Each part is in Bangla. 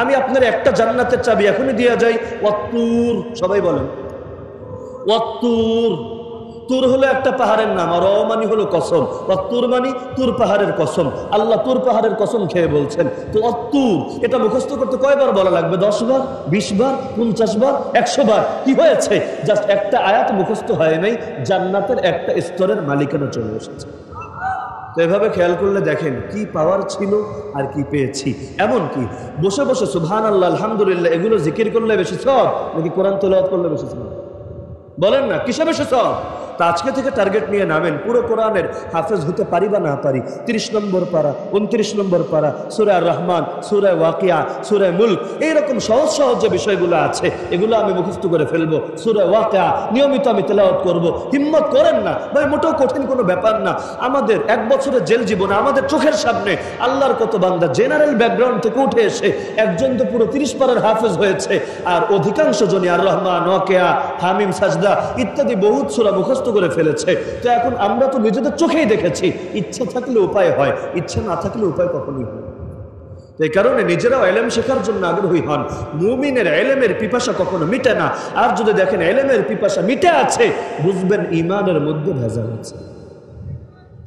আমি আপনার একটা জান্নাতের চাবি এখনই দিয়ে যাই, ওয়াত্তুর, সবাই বলেন ওয়াত্তুর। তুর হলো একটা পাহাড়ের নাম, আর মানি হলো কসম। ওয়াত্তুর মানি তুর পাহাড়ের কসম। আল্লাহ তুর পাহাড়ের কসম খেয়ে বলছেন। তো ওয়াত্তুর এটা মুখস্থ করতে কয়বার বলা লাগবে? 10 বার, 20 বার, 50 বার, 100 বার? কি হয়েছে? জাস্ট একটা আয়াত মুখস্থ হয় নাই, জান্নাতের একটা স্তরের মালিকানা চলে এসেছে। তো এভাবে খেয়াল করলে দেখেন কি পাওয়ার ছিল আর কি পেয়েছি। এমন কি বসে বসে সুবহানাল্লাহ, আলহামদুলিল্লাহ এগুলো জিকির করলে বেশি সওয়াব নাকি কোরআন তেলাওয়াত করলে বেশি সওয়াব? বলেন না, কিসে বেশি সওয়াব? তা আজকে থেকে টার্গেট নিয়ে নামেন, পুরো কোরআনের হাফেজ হতে পারি বা না পারি। 30 নম্বর পারা, 29 নম্বর পারা, সূরা আর রহমান, সূরা ওয়াকিয়া, সূরা মুলক, এইরকম সহজ সহজ যে বিষয়গুলো আছে এগুলো আমি মুখস্থ করে ফেলবো। সূরা ওয়াকিয়া নিয়মিত আমি তেলাওয়াত করব। হিম্মত করেন না ভাই, মোটেও কঠিন কোনো ব্যাপার না। আমাদের 1 বছরের জেল জীবনে আমাদের চোখের সামনে আল্লাহর কত বান্দা জেনারেল ব্যাকগ্রাউন্ড থেকে উঠে এসে একজন তো পুরো 30 পারার হাফেজ হয়েছে, আর অধিকাংশ জনই আর রহমান, ওয়াকিয়া, হামিম, সাজদা ইত্যাদি বহুত সূরা মুখস্থ করে ফেলেছে। তো এখন আমরা তো নিজেদের চোখেই দেখেছি, ইচ্ছা থাকলে উপায় হয়, ইচ্ছা না থাকলে উপায় কখনোই হয়। এই কারণে নিজেরাও ইলম শেখার জন্য আগ্রহী হন। মুমিনের ইলমের পিপাসা কখনো মিটে না। আর যদি দেখেন ইলমের পিপাসা মিটে আছে, বুঝবেন ঈমানের মধ্যে ভেজাল আছে।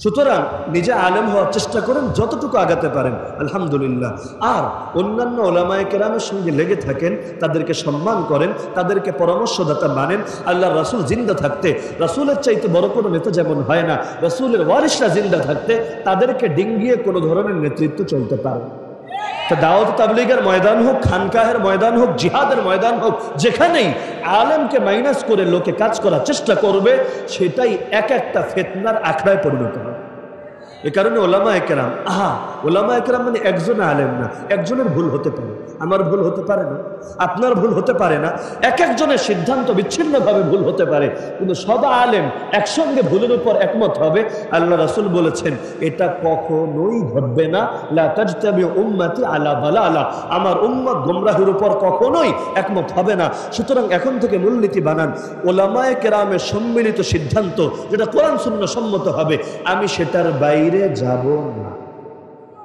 সুতরাং নিজে আলেম হওয়ার চেষ্টা করেন যতটুকু আগাতে পারেন, আলহামদুলিল্লাহ। আর অন্যান্য উলামায়ে কেরামের সঙ্গে লেগে থাকেন, তাদেরকে সম্মান করেন, তাদেরকে পরামর্শদাতা মানেন। আল্লাহর রাসূল জিন্দা থাকতে, রাসূলের চাইতে বড় কোনো নেতা যেমন হয় না, রাসূলের ওয়ারিসরা জিন্দা থাকতে তাদেরকে ডিঙ্গিয়ে কোনো ধরনের নেতৃত্ব চলতে পারে। তা দাওয়াত তাবলীগের ময়দান হোক, খানকাহের ময়দান হোক, জিহাদের ময়দান হোক, যেখানেই আলেমকে মাইনাস করে লোকে কাজ করার চেষ্টা করবে, সেটাই এক একটা ফিতনার আখড়ায় পরিণত হবে। এ কারণে ওলামায়ে কেরাম, ওলামায়ে কেরাম মানে একজন আলেম না, একজনের ভুল হতে পারে, আমার ভুল হতে পারে না, আপনার ভুল হতে পারে না, এক একজনের সিদ্ধান্ত বিচ্ছিন্নভাবে ভুল হতে পারে, কিন্তু সব আলেম একসঙ্গে ভুলের উপর একমত হবে। আল্লাহ রাসূল বলেছেন এটা কখনোই ঘটবে না, লা তাজতামিউ উম্মতি আলা দালালা, আমার উম্মত গোমরাহির উপর কখনোই একমত হবে না। সুতরাং এখন থেকে মূলনীতি বানান, ওলামায়ে কেরামের সম্মিলিত সিদ্ধান্ত যেটা কোরআন সুন্নাহ সম্মত হবে, আমি সেটার বাইরে যাব না।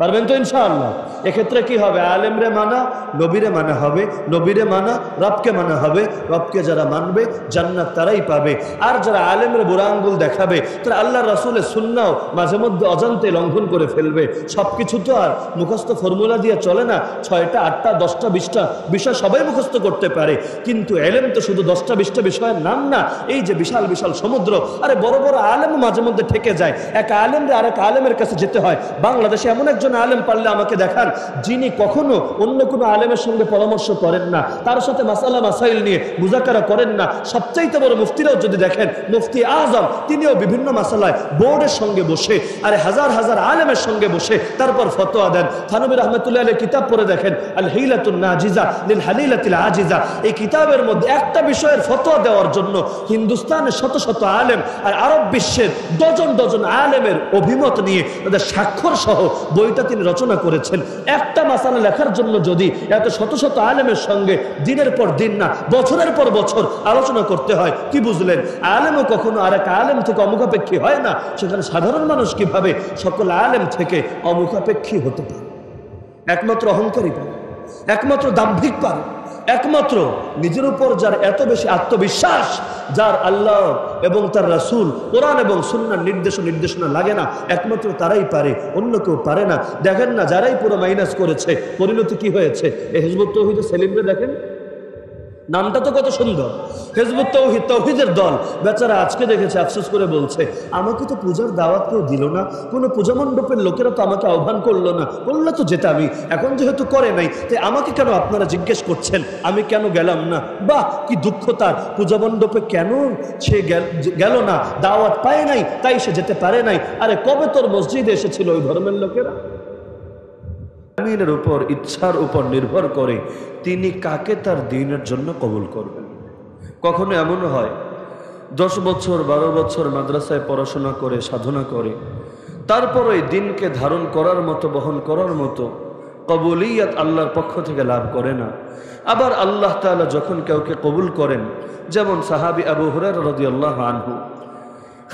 পারবেন তো ইনশাআল্লাহ? এক্ষেত্রে কি হবে? আলেমরে মানা, নবীরে মানা হবে, নবীরে মানা, রবকে মানা হবে। রবকে যারা মানবে জান্নাত তারাই পাবে। আর যারা আলেমরে বুড়া আঙ্গুল দেখাবে, তারা আল্লাহর রাসূলের সুন্নাহ মাঝে মধ্যে অজান্তে লঙ্ঘন করে ফেলবে। সবকিছু তো আর মুখস্থ ফর্মুলা দিয়ে চলে না। 6টা 8টা 10টা 20টা বিষয় সবাই মুখস্থ করতে পারে, কিন্তু ইলম তো শুধু 10টা 20টা বিষয়ের নাম না। এই যে বিশাল বিশাল সমুদ্র, আরে বড় বড় আলেম মাঝে মধ্যে ঠেকে যায়। এক আলেমরে আরেক আলেমের কাছে যেতে হয়। বাংলাদেশে এমন একজন আলেম পারলে আমাকে দেখান যিনি কখনো অন্য কোনো আলেমের সঙ্গে পরামর্শ করেন না, তার সাথে মাসালা মাসাইল নিয়ে মুজাকারা করেন না। সবচাইতে বড় মুফতিরাও যদি দেখেন, মুফতি আজম, তিনিও বিভিন্ন মাসালায় বোর্ডের সঙ্গে বসে, আরে হাজার হাজার আলেমের সঙ্গে বসে তারপর ফতোয়া দেন। থানবী রাহমাতুল্লাহ আলাইহি কিতাব পড়ে দেখেন, আল হিলাতুন নাজিজা লিল হালিলাতিল আজিজা। এই কিতাবের মধ্যে একটা বিষয়ের ফতোয়া দেওয়ার জন্য হিন্দুস্তানের শত শত আলেম আর আরব বিশ্বের ডজন ডজন আলেমের অভিমত নিয়ে তাদের স্বাক্ষর সহ বইটা তিনি রচনা করেছেন। একটা মাসালা লেখার জন্য যদি এত শত শত আলেমের সঙ্গে দিনের পর দিন না বছরের পর বছর আলোচনা করতে হয়, কি বুঝলেন? আলেমও কখনো আরেক আলেম থেকে অমুখাপেক্ষী হয় না। সেখানে সাধারণ মানুষ কিভাবে সকল আলেম থেকে অমুখাপেক্ষী হতে পারে? একমাত্র অহংকারী পারে, একমাত্র দাম্ভিক পারে, একমাত্র নিজের উপর যার এত বেশি আত্মবিশ্বাস, যার আল্লাহ এবং তার রাসূল, কোরআন এবং সুন্নাহর নির্দেশনা লাগে না, একমাত্র তারাই পারে, অন্য কেউ পারে না। দেখেন না, যারাই পুরো মাইনাস করেছে পরিণতি কি হয়েছে? এই হিজবুত তৌহিদের সেলিমরে দেখেন, নামটা তো কত সুন্দর, হিজবুত তৌহিদ, তৌহিদের দল। বেচারা আজকে দেখেছে আফসোস করে বলছে, আমাকে তো পূজার দাওয়াত কেউ দিল না, কোনো পূজা মণ্ডপের লোকেরা তো আমাকে আহ্বান করলো না, করলে তো যেতামই, এখন যেহেতু করে নাই তাই আমাকে কেন আপনারা জিজ্ঞেস করছেন আমি কেন গেলাম না? বাহ, কি দুঃখ তার, পূজা মণ্ডপে কেন সে গেল না, দাওয়াত পায় নাই তাই সে যেতে পারে নাই। আরে কবে তোর মসজিদে এসেছিল ওই ধর্মের লোকেরা? আমিনের উপর, ইচ্ছার উপর নির্ভর করে তিনি কাকে তার দ্বীনের জন্য কবুল করবেন। কখনো এমনও হয় 10 বছর 12 বছর মাদ্রাসায় পড়াশোনা করে সাধনা করে তারপর ওই দিনকে ধারণ করার মতো, বহন করার মতো কবুলিয়াত আল্লাহর পক্ষ থেকে লাভ করে না। আবার আল্লাহ তাআলা যখন কাউকে কবুল করেন, যেমন সাহাবী আবু হুরায়রা রাদিয়াল্লাহু আনহু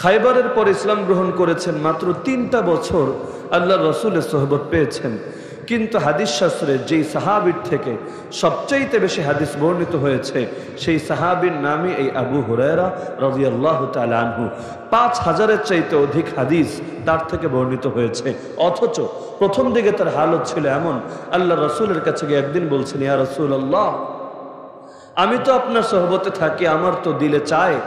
খায়বারের পর ইসলাম গ্রহণ করেছেন, মাত্র 3টা বছর আল্লাহর রাসূলের সোহবত পেয়েছেন, কিন্তু হাদিস শাস্ত্রে যেই সাহাবীর থেকে সবচাইতে বেশি হাদিস বর্ণিত হয়েছে সেই সাহাবীর নামই এই আবু হুরায়রা রাদিয়াল্লাহু তাআলা আনহু। 5000-এর চাইতে অধিক হাদিস তার থেকে বর্ণিত হয়েছে। অথচ প্রথম দিকে তার হালত ছিল এমন, আল্লাহ রাসূলের কাছে গিয়ে একদিন বলছেন, ইয়া রাসূলুল্লাহ, আমি তো আপনার সোহবতে থাকি, আমার তো দিলে চায়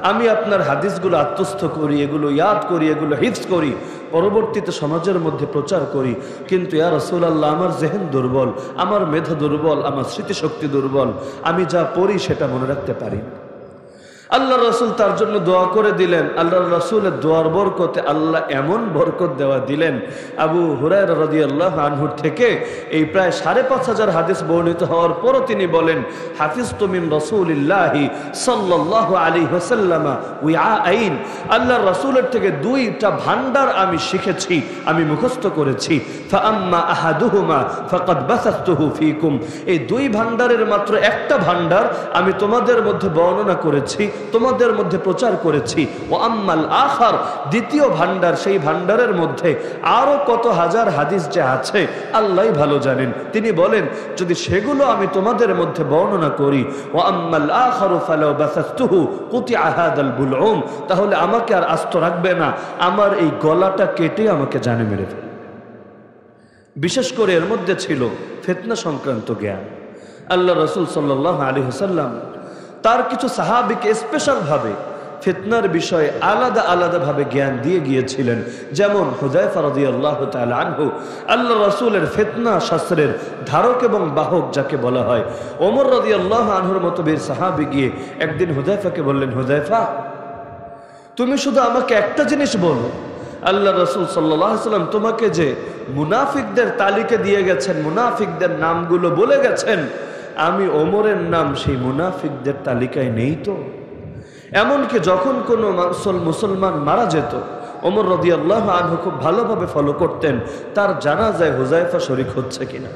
আমি আপনার হাদিসগুলো আত্মস্থ করি, এগুলো ইয়াদ করি, এগুলো হিফজ করি, পরবর্তীতে সমাজের মধ্যে প্রচার করি। কিন্তু ইয়া রাসূলুল্লাহ, আমার জেহেন দুর্বল, আমার মেধা দুর্বল, আমার স্মৃতিশক্তি দুর্বল, আমি যা পড়ি সেটা মনে রাখতে পারি না। আল্লাহ রাসূল তার জন্য দোয়া করে দিলেন। আল্লাহ রাসূলের দোয়ার বরকতে আল্লাহ এমন বরকত দেওয়া দিলেন, আবু হুরায়রা রাদিয়াল্লাহু আনহু থেকে এই প্রায় ৫৫০০ হাদিস বর্ণিত হওয়ার পরও তিনি বলেন, হাফিজতু মিন রাসূলিল্লাহি সাল্লাল্লাহু আলাইহি ওয়াসাল্লাম উইআআইন, আল্লাহর রাসূলের থেকে 2টা ভান্ডার আমি শিখেছি, আমি মুখস্থ করেছি। ফাআম্মা আহাদুহুমা ফাকাদ বাসাতুহু ফীকুম, এই 2 ভান্ডারের মাত্র একটা ভান্ডার আমি তোমাদের মধ্যে বর্ণনা করেছি, তোমাদের মধ্যে প্রচার করেছি। ও আম্মাল আখার, দ্বিতীয় ভান্ডার, সেই ভান্ডারের মধ্যে আরো কত হাজার হাদিস যে আছে আল্লাহই ভালো জানেন। তিনি বলেন, যদি সেগুলো আমি তোমাদের মধ্যে বর্ণনা করি, ও আম্মাল আখারু ফালাউ বাসাতুহু কুতিআ হাদাল বুলউম, তাহলে আমাকে আর আস্ত রাখবে না, আমার এই গলাটা কেটে আমাকে জানে মেরে ফেলবে। বিশেষ করে এর মধ্যে ছিল ফিতনা সংক্রান্ত জ্ঞান। আল্লাহ রাসূল সাল্লাল্লাহু আলাইহি ওয়াসাল্লাম তার কিছু সাহাবীকে স্পেশালভাবে ফিতনার বিষয়ে আলাদা আলাদাভাবে জ্ঞান দিয়ে গিয়েছিলেন। যেমন হুযায়ফা রাদিয়াল্লাহু তাআলা আনহু, আল্লাহ রাসূলের ফিতনা শাস্ত্রের ধারক এবং বাহক যাকে বলা হয়, ওমর রাদিয়াল্লাহু আনহুর মতো বীর সাহাবী গিয়ে একদিন হুযায়ফাকে বললেন, হুযায়ফা, তুমি শুধু আমাকে একটা জিনিস বলো, আল্লাহ রাসূল সাল্লাল্লাহু আলাইহি ওয়াসাল্লাম তোমাকে যে মুনাফিকদের তালিকা দিয়ে গেছেন, মুনাফিকদের নামগুলো বলে গেছেন, আমি ওমরের নাম সেই মুনাফিকদের তালিকায় নেই তো? এমনকি যখন কোনো মুসলমান মারা যেত, ওমর রাদিয়াল্লাহু আনহু খুব ভালোভাবে ফলো করতেন তার জানাজায় হুযায়ফা শরীক হচ্ছে কিনা।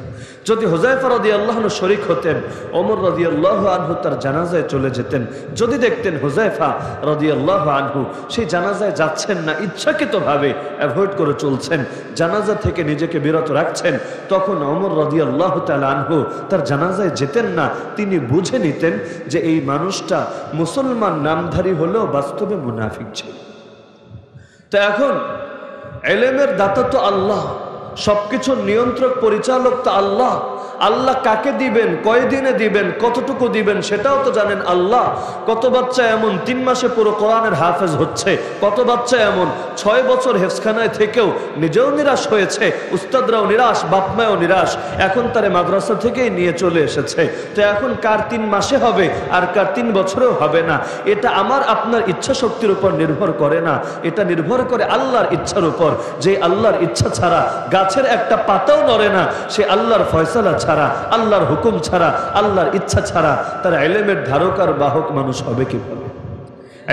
যদি হুযায়ফা রাদিয়াল্লাহু আনহু শরীক হতেন, ওমর রাদিয়াল্লাহু আনহু তার জানাজায় চলে যেতেন। যদি দেখতেন হুযায়ফা রাদিয়াল্লাহু আনহু সেই জানাজায় যাচ্ছেন না, ইচ্ছাকৃতভাবে অ্যাভয়েড করে চলছেন, জানাজা থেকে নিজেকে বিরত রাখছেন, তখন ওমর রাদিয়াল্লাহু তাআলা আনহু তার জানাজায় যেতেন না। তিনি বুঝে নিতেন যে এই মানুষটা মুসলমান নামধারী হলেও বাস্তবে মুনাফিক ছিল। তো এখন ইলমের দাতা তো আল্লাহ, সবকিছুর নিয়ন্ত্রক পরিচালক তো আল্লাহ। আল্লাহ কাকে দিবেন, কয়দিনে দিবেন, কতটুকু দিবেন সেটাও তো জানেন আল্লাহ। কত বাচ্চা এমন 3 মাসে পুরো কোরআনের হাফেজ হচ্ছে, কত বাচ্চা এমন 6 বছর হেফজখানায় থেকেও নিজেও নিরাশ হয়েছে, উস্তাদরাও নিরাশ, বাপমাও নিরাশ, এখন তারে মাদ্রাসা থেকেই নিয়ে চলে এসেছে। তো এখন কার 3 মাসে হবে আর কার 3 বছরেও হবে না, এটা আমার আপনার ইচ্ছা শক্তির উপর নির্ভর করে না, এটা নির্ভর করে আল্লাহর ইচ্ছার উপর। যে আল্লাহর ইচ্ছা ছাড়া গাছের একটা পাতাও নড়ে না, সে আল্লাহর ফয়সালা ছাড়া, আল্লাহর হুকুম ছাড়া, আল্লাহর ইচ্ছা ছাড়া তার ইলমের ধারক আর বাহক মানুষ হবে কিভাবে?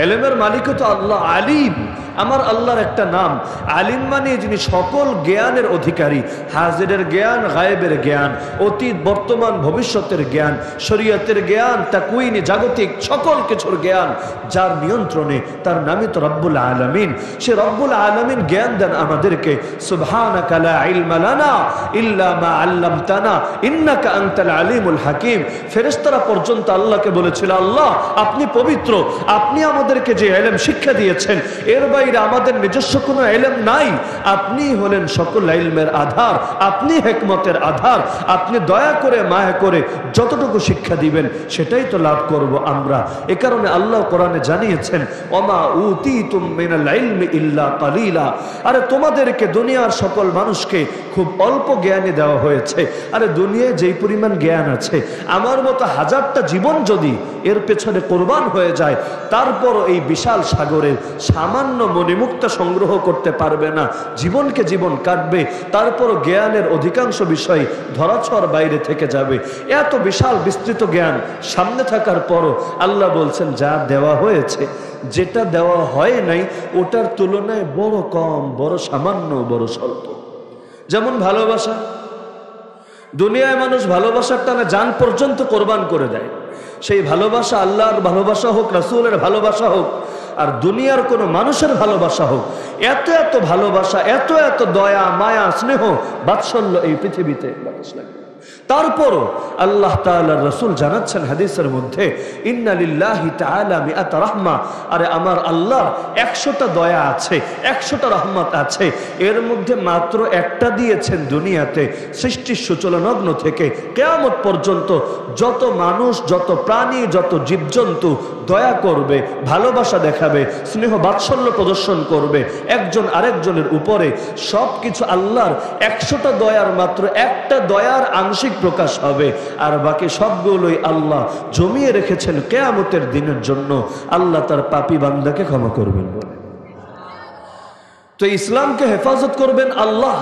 ইলমের মালিক তো আল্লাহ। আলিম আমার আল্লাহর একটা নাম। আলিম মানে যিনি সকল জ্ঞানের অধিকারী, হাজিরের জ্ঞান, গায়েবের জ্ঞান, অতীত বর্তমান ভবিষ্যতের জ্ঞান, শরীয়তের জ্ঞান, তাকওয়িনি জাগতিক সকল কিছুর জ্ঞান যার নিয়ন্ত্রণে, তার নামই তো রব্বুল আলামিন। সে রব্বুল আলামিন জ্ঞান দেন আমাদেরকে। সুবহানাকা লা ইলমা লানা ইল্লা মা আল্লামতানা ইন্নাকা আনতাল আলিমুল হাকিম। ফেরেশতারা পর্যন্ত আল্লাহকে বলেছিল, আল্লাহ আপনি পবিত্র, আপনি আমাদেরকে যে ইলম শিক্ষা দিয়েছেন এর বাইরে আমাদের নিজস্ব কোনো ইলম নাই। আপনি হলেন সকল ইলমের আধার, আপনি হিকমতের আধার, আপনি দয়া করে মায়া করে যতটুকু শিক্ষা দিবেন সেটাই তো লাভ করব আমরা। এ কারণে আল্লাহ কোরআনে জানিয়েছেন, ওমা উতিতুম মিনাল ইলমি ইল্লা কালিলা। আরে তোমাদেরকে দুনিয়ার সকল মানুষকে খুব অল্প জ্ঞানই দেওয়া হয়েছে। আরে দুনিয়ায় যেই পরিমাণ জ্ঞান আছে, আমার মতো 1000টা জীবন যদি এর পেছনে কোরবান হয়ে যায়, তারপর এই বিশাল সাগরের সামান্য মণিমুক্তা সংগ্রহ করতে পারবে না, জীবনকে জীবন কাটবে, তারপর জ্ঞানের অধিকাংশ বিষয় ধরাছোঁয়ার বাইরে থেকে যাবে। এত বিশাল বিস্তৃত জ্ঞান সামনে থাকার পরও আল্লাহ বলছেন, যা দেওয়া হয়েছে, যেটা দেওয়া হয় নাই ওটার তুলনায় বড় কম, বড় সামান্য, বড় স্বল্প। যেমন ভালোবাসা, দুনিয়ায় মানুষ ভালোবাসার টানে জান পর্যন্ত কোরবান করে দেয়। সেই ভালোবাসা আল্লাহর ভালোবাসা হোক, রাসূলের ভালোবাসা হোক, আর দুনিয়ার কোনো মানুষের ভালোবাসা হোক, এত এত ভালোবাসা, এত এত দয়া মায়া স্নেহ বাৎসল্য এই পৃথিবীতে বাতাস লাগে। তারপরও আল্লাহ তাআলার রাসূল জানাচ্ছেন হাদিসের মধ্যে, ইন্না লিল্লাহি তাআলা মিআত রাহমা, আরে আমার আল্লাহর 100টা দয়া আছে, 100টা রহমত আছে, এর মধ্যে মাত্র একটা দিয়েছেন দুনিয়াতে সৃষ্টির সূচনালগ্ন থেকে কিয়ামত পর্যন্ত যত মানুষ, যত প্রাণী, যত জীবজন্তু দয়া করবে, ভালোবাসা দেখাবে, স্নেহ বাৎসল্য প্রদর্শন করবে একজন আরেকজনের উপরে, সবকিছু আল্লাহর 100টা দয়ার মাত্র একটা দয়ার আংশিক প্রকাশ হবে, আর বাকি সবগুলোই আল্লাহ জমিয়ে রেখেছেন কিয়ামতের দিনের জন্য আল্লাহ তার পাপী বান্দাকে ক্ষমা করবেন বলে। তো ইসলামকে হেফাজত করবেন আল্লাহ।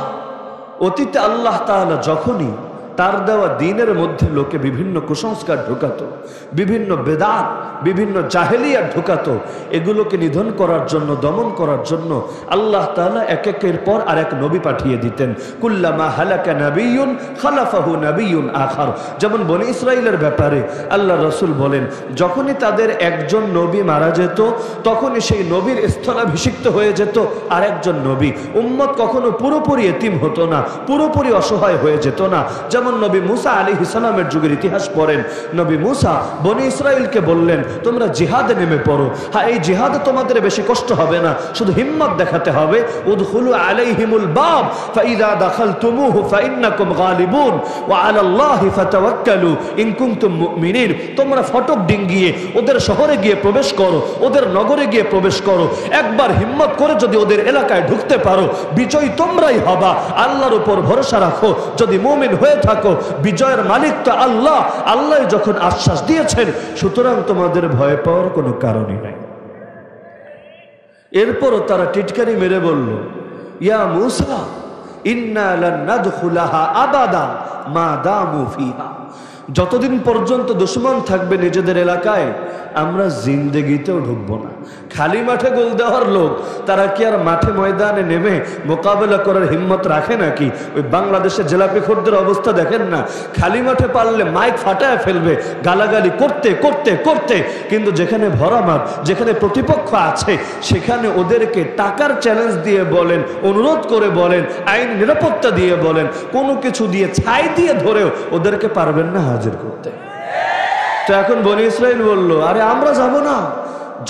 অতীতে আল্লাহ তাআলা যখনই তার দেওয়া দ্বীনের মধ্যে লোকে বিভিন্ন কুসংস্কার ঢুকাতো, বিভিন্ন বেদাত, বিভিন্ন জাহেলিয়া ঢুকাতো, এগুলোকে নিধন করার জন্য, দমন করার জন্য আল্লাহ তাআলা এক একের পর আরেক নবী পাঠিয়ে দিতেন। কুল্লামা হালাকা নাবিয়্যুন খালাফাহু নাবিয়্যুন আখার। যেমন বনি ইসরাইলের ব্যাপারে আল্লাহ রাসূল বলেন, যখনই তাদের একজন নবী মারা যেত তখনই সেই নবীর স্থলাভিষিক্ত হয়ে যেত আরেকজন নবী। উম্মত কখনো পুরোপুরি এতিম হতো না, পুরোপুরি অসহায় হয়ে যেত না। যেমন নবী মুসা আলাইহিস সালামের যুগের ইতিহাস পড়েন, নবী মুসা বনি ইসরাইলকে বললেন, তোমরা জিহাদে নেমে পড়ো। হ্যাঁ, এই জিহাদে তোমাদের বেশি কষ্ট হবে না, শুধু হিম্মত দেখাতে হবে। উদখুলু আলাইহিমুল বাব ফাইযা দাখালতুমুহু ফাইন্নাকুম গালিবুন ওয়া আলাল্লাহি ফাতাওয়াক্কালু ইন কুনতুম মুমিনিন। তোমরা ফটক ডিঙ্গিয়ে ওদের শহরে গিয়ে প্রবেশ করো, ওদের নগরে গিয়ে প্রবেশ করো। একবার হিম্মত করে যদি ওদের এলাকায় ঢুকতে পারো, বিজয়ী তোমরাই হবা। আল্লাহর উপর ভরসা রাখো, যদি মুমিন হয়ে থাকো, বিজয়ের মালিক তো আল্লাহ। আল্লাহ যখন আশ্বাস দিয়েছেন, সুতরাং তোমাদের ভয় পাওয়ার কোনো কারণই নাই। এরপরও তারা টিটকারি মেরে বলল, ইয়া মুসা ইন্না লান নাদখুলাহা আবাদা মা দামু ফিহা। যতদিন পর্যন্ত দুশমন থাকবে নিজেদের এলাকায়, আমরা জিন্দেগিতেও ঢুকবো না। খালি মাঠে গোল দেওয়ার লোক, তারা কি আর মাঠে ময়দানে নেমে মোকাবেলা করার হিম্মত রাখে নাকি? ওই বাংলাদেশের জেলাপি খোরদের অবস্থা দেখেন না, খালি মাঠে পারলে মাইক ফাটায় ফেলবে গালাগালি করতে করতে করতে, কিন্তু যেখানে ভরা মাঠ, যেখানে প্রতিপক্ষ আছে, সেখানে ওদেরকে টাকার চ্যালেঞ্জ দিয়ে বলেন, অনুরোধ করে বলেন, আইন নিরাপত্তা দিয়ে বলেন, কোনো কিছু দিয়ে ছাই দিয়ে ধরেও ওদেরকে পারবেন না হাজির করতে। তো এখন বনি ইসরাইল বলল, আরে আমরা যাব না,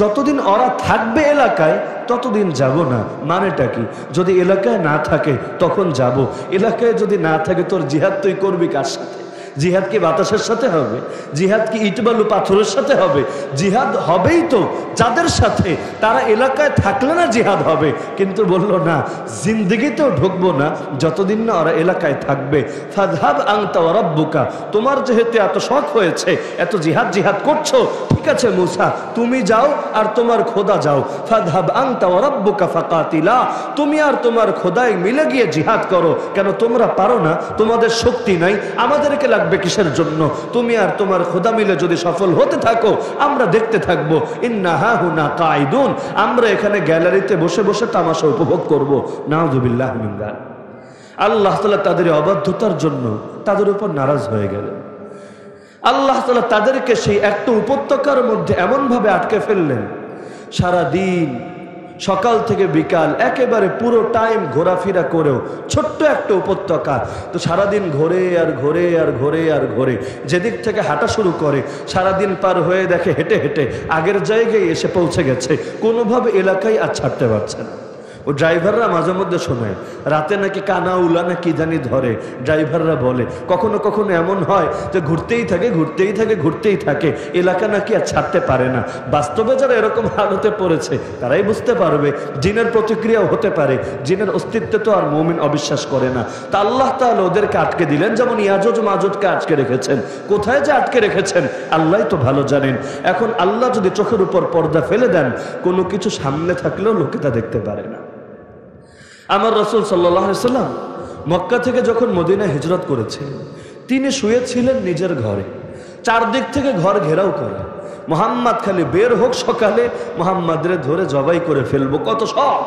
যতদিন ওরা থাকবে এলাকায় ততদিন যাব না। মানেটা কি? যদি এলাকায় না থাকে তখন যাব, এলাকায় যদি না থাকে তোর জিহাদ তুই করবি কার সাথে? জিহাদ কি বাতাসের সাথে হবে? জিহাদ কি ইট বালু পাথরের সাথে হবে? জিহাদ হবেই তো যাদের সাথে তারা এলাকায় থাকলে না জিহাদ হবে। কিন্তু বলল না, জিন্দেগিতেও ঢুকবো না যতদিন না ওরা এলাকায় থাকবে। ফাযহাব আনতা ওয়া রাব্বুকা, তোমার যেহেতু এত শখ হয়েছে, এত জিহাদ জিহাদ করছো, ঠিক আছে মুসা, তুমি যাও আর তোমার খোদা যাও। ফাযহাব আনতা ওয়া রাব্বুকা ফাকাতিলা, তুমি আর তোমার খোদাই মিলে গিয়ে জিহাদ করো। কেন তোমরা পারো না? তোমাদের শক্তি নাই, আমাদেরকে লাগবে কিসের জন্য? তুমি আর তোমার খোদা মিলে যদি সফল হতে থাকো, আমরা দেখতে থাকবো। ইন্না হাহুনা কাঈদুন, আমরা এখানে গ্যালারিতে বসে বসে তামাশা উপভোগ করব। নাউযুবিল্লাহি মিন যালিক। আল্লাহ তাআলা তাদের অবাধ্যতার জন্য তাদের উপর নারাজ হয়ে গেলেন। আল্লাহ তাআলা তাদেরকে সেই একটা উপত্যকার মধ্যে এমন ভাবে আটকে ফেললেন, সারা দিন সকাল থেকে বিকাল একেবারে পুরো টাইম ঘোরাফেরা করেও ছোট্ট একটা উপত্যকা, তো সারাদিন ঘোরে আর ঘোরে আর ঘোরে আর ঘোরে। যেদিক থেকে হাঁটা শুরু করে, সারাদিন পার হয়ে দেখে হেঁটে হেঁটে আগের জায়গায় এসে পৌঁছে গেছে, কোনোভাবে এলাকায় আর ছাড়তে পারছে না। ও ড্রাইভাররা মাঝে মধ্যে শোনায়, রাতে নাকি কানা উলা না কি জানি ধরে, ড্রাইভাররা বলে। কখনো কখনো এমন হয় যে ঘুরতেই থাকে ঘুরতেই থাকে ঘুরতেই থাকে, এলাকা নাকি আর ছাড়তে পারে না। বাস্তবে যারা এরকম হালতে পড়েছে তারাই বুঝতে পারবে জিনের প্রতিক্রিয়াও হতে পারে। জিনের অস্তিত্বে তো আর মুমিন অবিশ্বাস করে না। তা আল্লাহ তাআলা ওদেরকে আটকে দিলেন, যেমন ইয়াজুজ মাজুজকে আটকে রেখেছেন। কোথায় যে আটকে রেখেছেন আল্লাহ তো ভালো জানেন। এখন আল্লাহ যদি চোখের উপর পর্দা ফেলে দেন, কোনো কিছু সামনে থাকলেও লোকে তা দেখতে পারে না। আমার রাসূল সাল্লাল্লাহু আলাইহি ওয়াসাল্লাম মক্কা থেকে যখন মদিনায় হিজরত করেছিলেন, তিনি শুয়েছিলেন নিজের ঘরে, চারদিক থেকে ঘর ঘেরাও করা। মুহাম্মদ খালি বের হোক সকালে, মুহাম্মাদরে ধরে জবাই করে ফেলবো, কত শখ।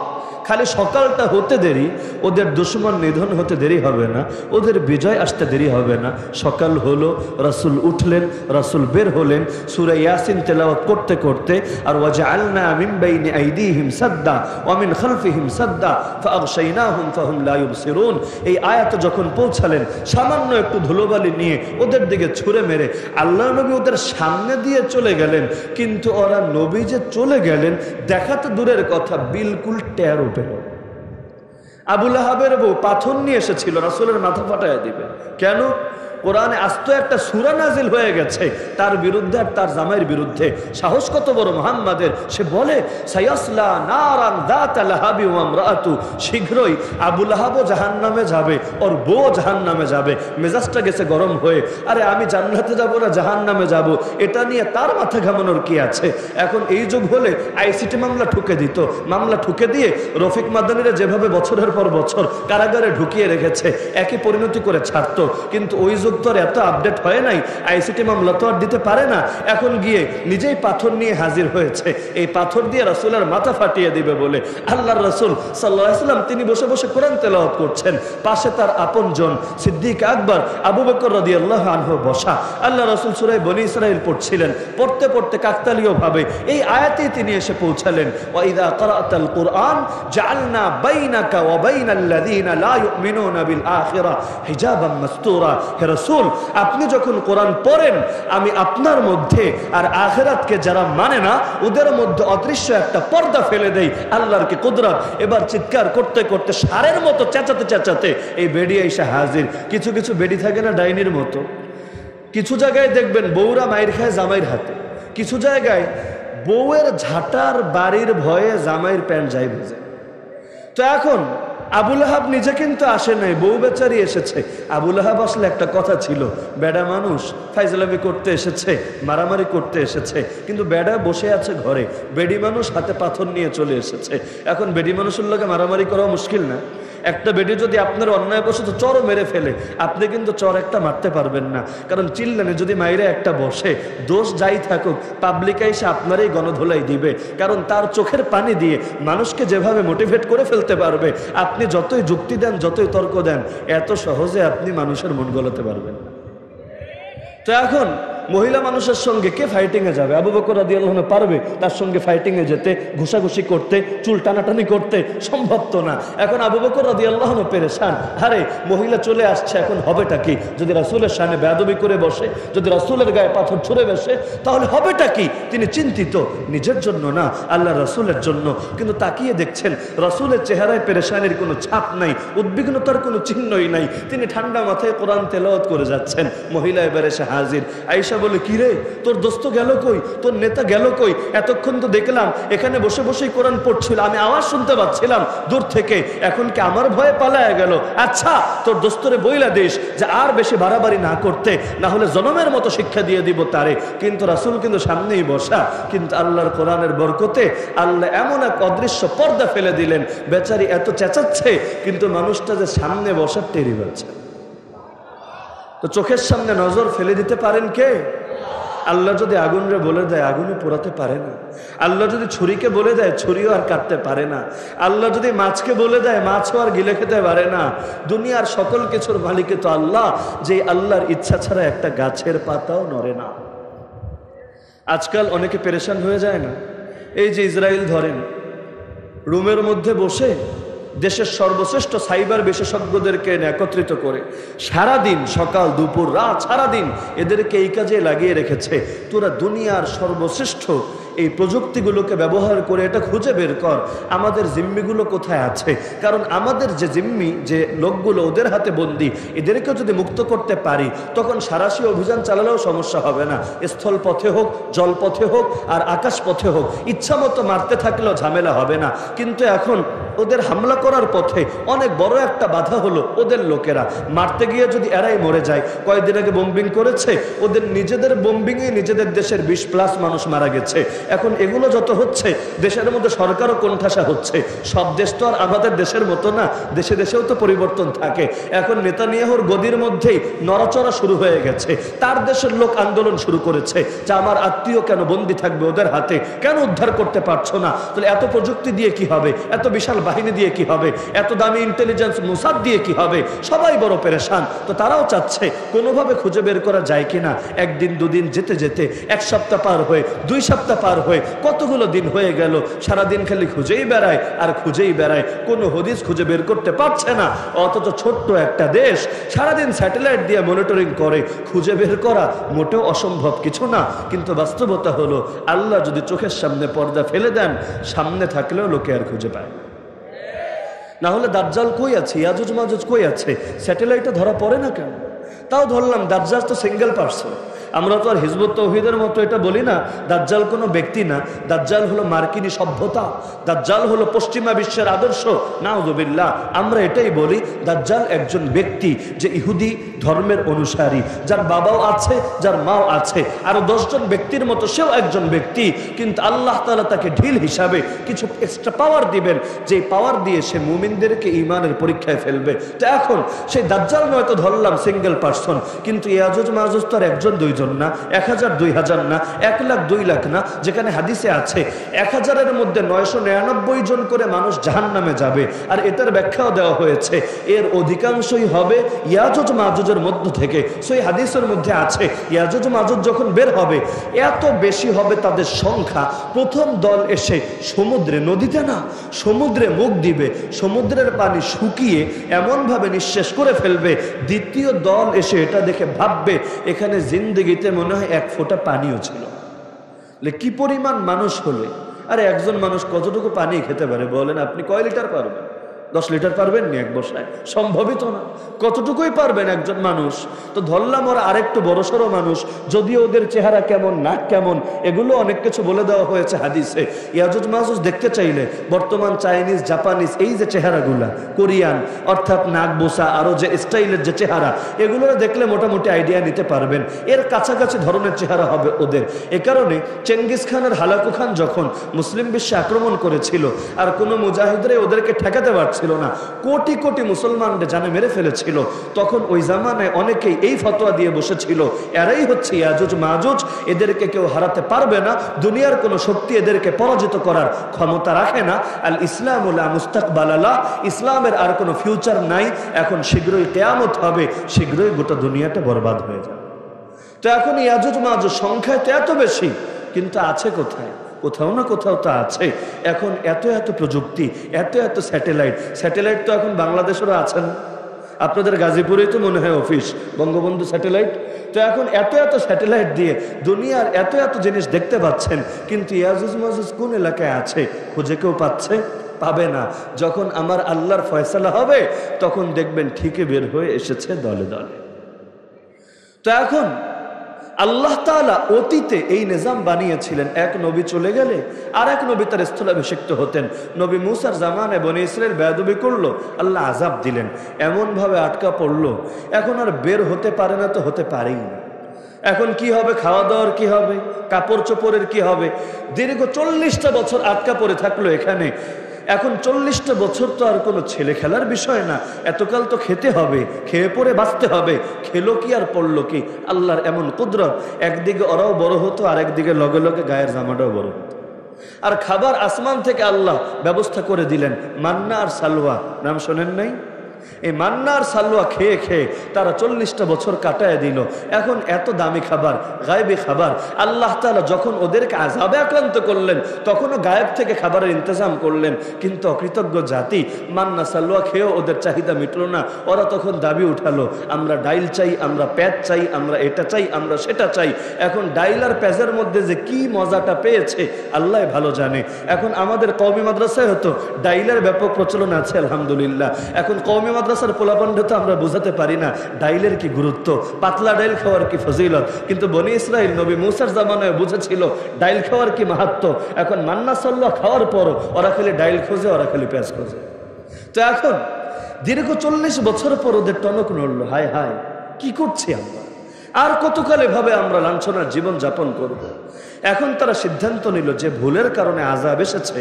খালি সকালটা হতে দেরি, ওদের দুশমন নিধন হতে দেরি হবে না, ওদের বিজয় আসতে দেরি হবে না। সকাল হলো, রাসূল উঠলেন, রাসূল বের হলেন সূরা ইয়াসিন তেলাওয়াত করতে করতে, আর ওয়াজআলনা মিন বাইনি আইদিহিম সাদ্দা ওয়া মিন খালফিহিম সাদ্দা ফাআগশাইনাহুম ফাহুম লা ইউবসিরুন। এই আয়াত যখন পৌঁছালেন, সামান্য একটু ধুলোবালি নিয়ে ওদের দিকে ছুঁড়ে মেরে আল্লাহ নবী ওদের সামনে দিয়ে চলে গেলেন, কিন্তু ওরা নবী যে চলে গেলেন দেখা তো দূরের কথা, বিলকুল টেরও পেল। আবু লাহাবের বউ পাথর নিয়ে এসেছিল রাসূলের মাথা ফাটায় দিবে। কেন? কোরআনে আস্ত একটা সূরা নাজিল হয়ে গেছে তার বিরুদ্ধে আর তার জামাইয়ের বিরুদ্ধে। সাহস কত বড় মুহাম্মাদের! সে বলে সায়াসলা নারান যাতা লাহাবি ওয়া ইমরাতু, শীঘ্রই আবু লাহাবও জাহান্নামে যাবে, ওর বউ জাহান্নামে যাবে। মেজাজটা গেছে গরম হয়ে, আরে আমি জান্নাতে যাব না জাহান্নামে যাব, এটা নিয়ে তার মাথা ঘামানোর কি আছে? এখন এই যুগ হলে আইসিটি মামলা ঠুকে দিত, মামলা ঠুকে দিয়ে রফিক মাদানিরা যেভাবে বছরের পর বছর কারাগারে ঢুকিয়ে রেখেছে একই পরিণতি করে ছাড়তো। কিন্তু ওই যুগ তো এত আপডেট হয় নাই, আইসিটি মামলা তো আর দিতে পারে না। এখন গিয়ে নিজেই পাথর নিয়ে হাজির হয়েছে, এই পাথর দিয়ে রাসূলের মাথা ফাটিয়ে দিবে বলে। আল্লাহর রাসূল সাল্লাল্লাহু আলাইহি ওয়াসাল্লাম তিনি বসে বসে কোরআন তেলাওয়াত করছেন, পাশে তার আপনজন সিদ্দিক আকবর আবু বকর রাদিয়াল্লাহু আনহু বসা। আল্লাহ রাসূল সূরা বনী ইসরাঈল পড়ছিলেন, পড়তে পড়তে কাকতালীয় ভাবে এই আয়াতেই তিনি এসে পৌঁছালেন, ওয়া ইযা ক্রাআতাল কুরআন জাআলনা বাইনাকা ওয়া বাইনাল্লাযীনা লা ইউমিনুনা বিল আখিরাহ হিজাবাম মাসতুরা। হে রাসূল, আপনি যখন কোরআন পড়েন আমি আপনার মধ্যে আর আখিরাতকে যারা মানে না ওদের মধ্যে অদৃশ্য একটা পর্দা ফেলে দেই। আল্লাহর কি কুদরত! এবার চিৎকার করতে করতে সারের মতো চেঁচাতে চেঁচাতে এই বেড়ি এসে হাজির। কিছু কিছু বেড়ি থাকে না ডাইনির মতো, কিছু জায়গায় দেখবেন বউরা মাইর খায় জামাইয়ের হাতে, কিছু জায়গায় বউয়ের ঝাঁটার বাড়ির ভয়ে জামাইয়ের প্যান্ট যাই ভেজে। তো এখন আবু লাহাব নিজে কিন্তু আসে নাই, বউ বেচারি এসেছে। আবু লাহাব আসলে একটা কথা ছিল, বেডা মানুষ ফাইজলামি করতে এসেছে, মারামারি করতে এসেছে, কিন্তু বেডা বসে আছে ঘরে, বেডি মানুষ হাতে পাথর নিয়ে চলে এসেছে। এখন বেডি মানুষের লোকে মারামারি করা মুশকিল না? একটা বেডি যদি আপনার অন্যায়বশত চরও মেরে ফেলে, আপনি কিন্তু চর একটা মারতে পারবেন না, কারণ চিল্লানে যদি মাইরে একটা বসে, দোষ যাই থাকুক পাবলিকে এসে আপনারই গণধোলাই দিবে, কারণ তার চোখের পানি দিয়ে মানুষকে যেভাবে মোটিভেট করে ফেলতে পারবে, আপনি যতই যুক্তি দেন যতই তর্ক দেন এত সহজে আপনি মানুষের মন গলাতে পারবেন না। তো এখন মহিলা মানুষের সঙ্গে কে ফাইটিংয়ে যাবে? আবু বকর রাদিয়াল্লাহু আনহু পারবে তার সঙ্গে ফাইটিংয়ে যেতে, ঘুষাঘুষি করতে, চুল টানাটানি করতে? সম্ভব তো না। এখন আবু বকর রাদিয়াল্লাহু আনহু পেরেশান, আরে মহিলা চলে আসছে, এখন হবেটা কি? যদি রাসূলের সামনে বেয়াদবি করে বসে, যদি রাসূলের গায়ে পাথর ছুঁড়ে বসে, তাহলে হবেটা কি? তিনি চিন্তিত, নিজের জন্য না আল্লাহ রাসূলের জন্য। কিন্তু তাকিয়ে দেখছেন রাসূলের চেহারায় পেরেশানির কোনো ছাপ নাই, উদ্বিগ্নতার কোনো চিহ্নই নাই। তিনি ঠান্ডা মাথায় কোরআন তেলাওয়াত করে যাচ্ছেন। মহিলা এবার এসে হাজির। আয়েশা বলে, কি রে তোর দোস্ত গেল কই, তোর নেতা গেল কই? এতক্ষণ তো দেখলাম এখানে বসে বসেই কোরআন পড়ছিল, আমি আওয়াজ শুনতে পাচ্ছিলাম দূর থেকে, এখন কি আমার ভয়ে পালায়া গেল? আচ্ছা তোর দোস্তরে বইলা দিস যে আর বেশি বাড়াবাড়ি না করতে, না হলে জনমের মতো শিক্ষা দিয়ে দিব তারে। কিন্তু রাসূল কিন্তু সামনেই বসা, কিন্তু আল্লাহর কোরআনের বরকতে আল্লাহ এমন এক অদৃশ্য পর্দা ফেলে দিলেন, বেচারি এত চেঁচাচ্ছে কিন্তু মানুষটা যে সামনে বসার টেরি পাচ্ছে। তো চোখের সামনে নজর ফেলে দিতে পারেন কে? আল্লাহ যদি আগুনরে বলে দেয় আগুনে পোড়াতে পারে না। আল্লাহ যদি ছুরিকে বলে দেয় ছুরিও আর কাটতে পারে না। আল্লাহ যদি মাছকে বলে দেয় মাছও আর গিলে খেতে পারে না। দুনিয়ার সকল কিছুর মালিকে তো আল্লাহ, যে আল্লাহর ইচ্ছা ছাড়া একটা গাছের পাতাও নড়ে না। আজকাল অনেকে পেরেশান হয়ে যায় না? এই যে ইসরায়েল ধরেন, রুমের মধ্যে বসে দেশের সর্বশ্রেষ্ঠ সাইবার বিশেষজ্ঞদেরকে একত্রিত করে সারাদিন, সকাল দুপুর রাত সারাদিন এদেরকে এই কাজে লাগিয়ে রেখেছে। তোরা দুনিয়ার সর্বশ্রেষ্ঠ এই প্রযুক্তিগুলোকে ব্যবহার করে এটা খুঁজে বের কর আমাদের জিম্মিগুলো কোথায় আছে। কারণ আমাদের যে জিম্মি, যে লোকগুলো ওদের হাতে বন্দী, এদেরকে যদি মুক্ত করতে পারি তখন সারাশি অভিযান চালালেও সমস্যা হবে না। স্থল পথে হোক, জলপথে হোক আর আকাশ পথে হোক, ইচ্ছা মতো মারতে থাকলেও ঝামেলা হবে না। কিন্তু এখন ওদের হামলা করার পথে অনেক বড় একটা বাধা হলো ওদের লোকেরা। মারতে গিয়ে যদি এরাই মরে যায়, কয়েকদিন আগে বোম্বিং করেছে, ওদের নিজেদের বোম্বিংয়ে নিজেদের দেশের 20+ মানুষ মারা গেছে। এখন এগুলো যত হচ্ছে দেশের মধ্যে সরকারও কোণঠাসা হচ্ছে। সব দেশ তো আর আমাদের দেশের মতো না, দেশে দেশেও তো পরিবর্তন থাকে। এখন নেতানিয়াহুর গদির মধ্যেই নড়াচড়া শুরু হয়ে গেছে। তার দেশের লোক আন্দোলন শুরু করেছে যে আমার আত্মীয় কেন বন্দী থাকবে ওদের হাতে, কেন উদ্ধার করতে পারছো না? তাহলে এত প্রযুক্তি দিয়ে কি হবে? এত বিশাল বাহিনী দিয়ে কি হবে, এত দামি ইন্টেলিজেন্স মোসাদ দিয়ে কি হবে, সবাই বড় পেরেশান। তো তারাও চাচ্ছে কোনোভাবে খুঁজে বের করা যায় কিনা। একদিন দুদিন যেতে যেতে 1 সপ্তাহ পার হয়ে 2 সপ্তাহ পার হয়ে কতগুলো দিন হয়ে গেল, সারাদিন খালি খুঁজেই বেড়ায় আর খুঁজেই বেড়ায়, কোনো হদিস খুঁজে বের করতে পারছে না। অথচ ছোট্ট একটা দেশ সারাদিন স্যাটেলাইট দিয়ে মনিটরিং করে, খুঁজে বের করা মোটেও অসম্ভব কিছু না। কিন্তু বাস্তবতা হলো আল্লাহ যদি চোখের সামনে পর্দা ফেলে দেন, সামনে থাকলেও লোকে আর খুঁজে পায় না। হলে দাজ্জাল কই আছে, ইয়াজুজ মাজুজ কই আছে, স্যাটেলাইটে ধরা পড়ে না কেন? তাও ধরলাম দাজ্জাল তো সিঙ্গেল পার্সন। আমরা তো আর হিজবুত তৌহিদের মতো এটা বলি না দাজ্জাল কোনো ব্যক্তি না, দাজ্জাল হলো মার্কিনী সভ্যতা, দাজ্জাল হলো পশ্চিমা বিশ্বের আদর্শ। নাউযুবিল্লাহ, আমরা এটাই বলি দাজ্জাল একজন ব্যক্তি যে ইহুদি ধর্মের অনুসারী, যার বাবাও আছে, যার মাও আছে, আরো 10 জন ব্যক্তির মতো সেও একজন ব্যক্তি। কিন্তু আল্লাহ তাআলা তাকে ঢিল হিসাবে কিছু এক্সট্রা পাওয়ার দিবেন, যে পাওয়ার দিয়ে সে মুমিনদেরকে ঈমানের পরীক্ষায় ফেলবে। তো এখন সেই দাজ্জাল নয়তো ধরলাম সিঙ্গেল পার্সন, কিন্তু ইয়াজুজ মাজুজ তো আর 1 2 জন না, 1000 2000 না, 1 লাখ 2 লাখ না। যেখানে হাদিসে আছে 1000-এর মধ্যে 999 জন করে মানুষ জাহান্নামে যাবে, আর এটার ব্যাখ্যাও দেওয়া হয়েছে এর অধিকাংশই হবে ইয়াজুজ মাজুজের মধ্য থেকে। সেই হাদিসের মধ্যে আছে ইয়াজুজ মাজুজ যখন বের হবে এত বেশি হবে তাদের সংখ্যা, প্রথম দল এসে সমুদ্রে, নদীতে না সমুদ্রে মুখ দিবে, সমুদ্রের পানি শুকিয়ে এমনভাবে নিঃশেষ করে ফেলবে। দ্বিতীয় দল এসে এটা দেখে ভাববে এখানে জিন্দেগিতে মনে হয় 1 ফোঁটা পানিও ছিল। কি পরিমাণ মানুষ হলে, আরে একজন মানুষ কতটুকু পানি খেতে পারে বলেন? আপনি কয় লিটার পারবেন? 10 লিটার পারবেন নি এক বসায়? সম্ভবই তো না। কতটুকুই পারবেন একজন মানুষ? তো ধরলাম ওরা আরেকটু বড়সড় মানুষ, যদিও ওদের চেহারা কেমন, নাক কেমন, এগুলো অনেক কিছু বলে দেওয়া হয়েছে হাদিসে। ইয়াজুজ মাজুজ দেখতে চাইলে বর্তমান চাইনিজ, জাপানিজ এই যে চেহারাগুলা, কোরিয়ান অর্থাৎ নাক বোসা, আরো যে স্টাইলের যে চেহারা, এগুলো দেখলে মোটামুটি আইডিয়া নিতে পারবেন এর কাছাকাছি ধরনের চেহারা হবে ওদের। এ কারণে চেঙ্গিস খানের হালাকু খান যখন মুসলিম বিশ্বে আক্রমণ করেছিল আর কোনো মুজাহিদরা ওদেরকে ঠেকাতে পারছে না, কোটি কোটি মুসলমানদের জানে মেরে ফেলেছিল, তখন ওই জামানায় অনেকেই এই ফতোয়া দিয়ে বসেছিল এরাই হচ্ছে ইয়াজুজ মাজুজ, এদেরকে কেউ হারাতে পারবে না, দুনিয়ার কোনো শক্তি এদেরকে পরাজিত করার ক্ষমতা রাখে না। আল ইসলামু লা মুস্তাকবালা লাহ, ইসলামের আর কোনো ফিউচার নাই, এখন শীঘ্রই কিয়ামত হবে, শীঘ্রই গোটা দুনিয়াটা বরবাদ হয়ে যাবে। তো এখন ইয়াজুজ মাজুজ সংখ্যায় তো এত বেশি, কিন্তু আছে কোথায়? কোথাও না কোথাও তো আছে। এখন এত এত প্রযুক্তি, এত এত স্যাটেলাইট তো এখন বাংলাদেশেরও আছে না? আপনাদের গাজীপুরেই তো মনে হয় অফিস বঙ্গবন্ধু স্যাটেলাইট। তো এখন এত এত স্যাটেলাইট দিয়ে দুনিয়ার এত এত জিনিস দেখতে পাচ্ছেন, কিন্তু ইয়াজুজ মাজুজ কোন এলাকায় আছে খুঁজে কেউ পাচ্ছে? পাবে না। যখন আমার আল্লাহর ফয়সালা হবে তখন দেখবেন ঠিকই বের হয়ে এসেছে দলে দলে। তো এখন আল্লাহ তাআলা অতীতে এই নিজাম বানিয়েছিলেন, এক নবী চলে গেলে আর এক নবী তার স্থলাভিষিক্ত হতেন। নবী মুসার জামানায় বনী ইসরাইল বেয়াদবি করলো, আল্লাহ আযাব দিলেন, এমনভাবে আটকা পড়লো এখন আর বের হতে পারে না, তো হতে পারেই না। এখন কি হবে? খাওয়া দাওয়ার কি হবে? কাপড় চোপড়ের কি হবে? দীর্ঘ 40টা বছর আটকা পড়ে থাকলো এখানে। এখন 40টা বছর তো আর কোনো ছেলে খেলার বিষয় না, এতকাল তো খেতে হবে, খেয়ে পরে বাঁচতে হবে। খেলো কি আর পড়লো কি? আল্লাহর এমন কুদরত, একদিকে ওরাও বড় হতো আর একদিকে লগে লগে গায়ের জামাটাও বড় হতো। আর খাবার আসমান থেকে আল্লাহ ব্যবস্থা করে দিলেন, মান্না আর সালওয়া, নাম শোনেন নাই? এই মান্না আর সালওয়া খেয়ে খেয়ে তারা 40টা বছর কাটায় দিল। এখন এত দামি খাবার, গায়েবী খাবার, আল্লাহ তাআলা যখন ওদেরকে আযাবে আক্রান্ত করলেন তখনও গায়েব থেকে খাবারের ইন্তজাম করলেন। কিন্তু অকৃতজ্ঞ জাতি মান্না সালওয়া খেয়েও ওদের চাহিদা মিটলো না। ওরা তখন দাবি উঠালো, আমরা ডাইল চাই, আমরা প্যাঁচ চাই, আমরা এটা চাই, আমরা সেটা চাই। এখন ডাইল আর প্যাঁচের মধ্যে যে কি মজাটা পেয়েছে আল্লাহ ভালো জানে। এখন আমাদের কওমি মাদ্রাসায় হতো ডাইলের ব্যাপক প্রচলন আছে আলহামদুলিল্লাহ। এখন কওমি মাদ্রাসার পোলাপান্ডে তো আমরা বুঝাতে পারি না ডাইলের কি গুরুত্ব, পাতলা ডাইল খাওয়ার কি ফজিলত, কিন্তু বনী ইসরাইল নবী মুসার জামানায় বুঝেছিল ডাইল খাওয়ার কি মাহাত্ম্য। এখন মান্না সাল্লাহ খাওয়ার পরও ওরা খালি ডাইল খোঁজে, ওরা খালি পেঁয়াজ খোঁজে। তো এখন দীর্ঘ 40 বছর পর ওদের টনক নড়লো, হায় হায় কি করছি আমরা, আর কতকাল এভাবে আমরা লাঞ্ছনার জীবন যাপন করব। এখন তারা সিদ্ধান্ত নিল যে ভুলের কারণে আযাব এসেছে,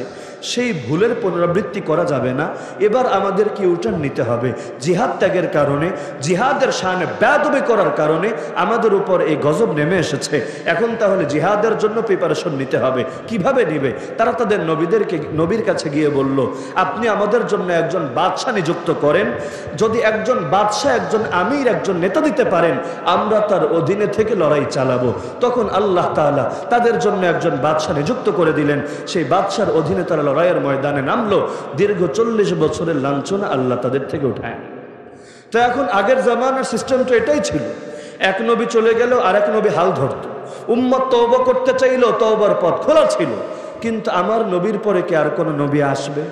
সেই ভুলের পুনরাবৃত্তি করা যাবে না। এবার আমাদেরকে ইউটার্ন নিতে হবে। জিহাদ ত্যাগের কারণে, জিহাদের শানে বেয়াদবি করার কারণে আমাদের উপর এই গজব নেমে এসেছে। এখন তাহলে জিহাদের জন্য প্রিপারেশন নিতে হবে। কিভাবে নিবে? তারা তাদের নবীর কাছে গিয়ে বলল, আপনি আমাদের জন্য একজন বাদশাহ নিযুক্ত করেন। যদি একজন বাদশাহ, একজন আমির, একজন নেতা দিতে পারেন, আমরা তার অধীনে থেকে লড়াই চালাবো। তখন আল্লাহ তাআলা তাদের জন্য একজন বাদশাহ নিযুক্ত করে দিলেন। সেই বাদশার অধীনে তারা লড়াইয়ের ময়দানে নামলো। দীর্ঘ 40 বছরের লাঞ্ছনা আল্লাহ তাদের থেকে উঠায়। তো এখন আগের জামানার সিস্টেমটা এটাই ছিল, এক নবী চলে গেল আর এক নবী হাল ধরত। উম্মত তওবা করতে চাইল, তওবার পথ খোলা ছিল। কিন্তু আমার নবীর পরে কি আর কোনো নবী আসবে?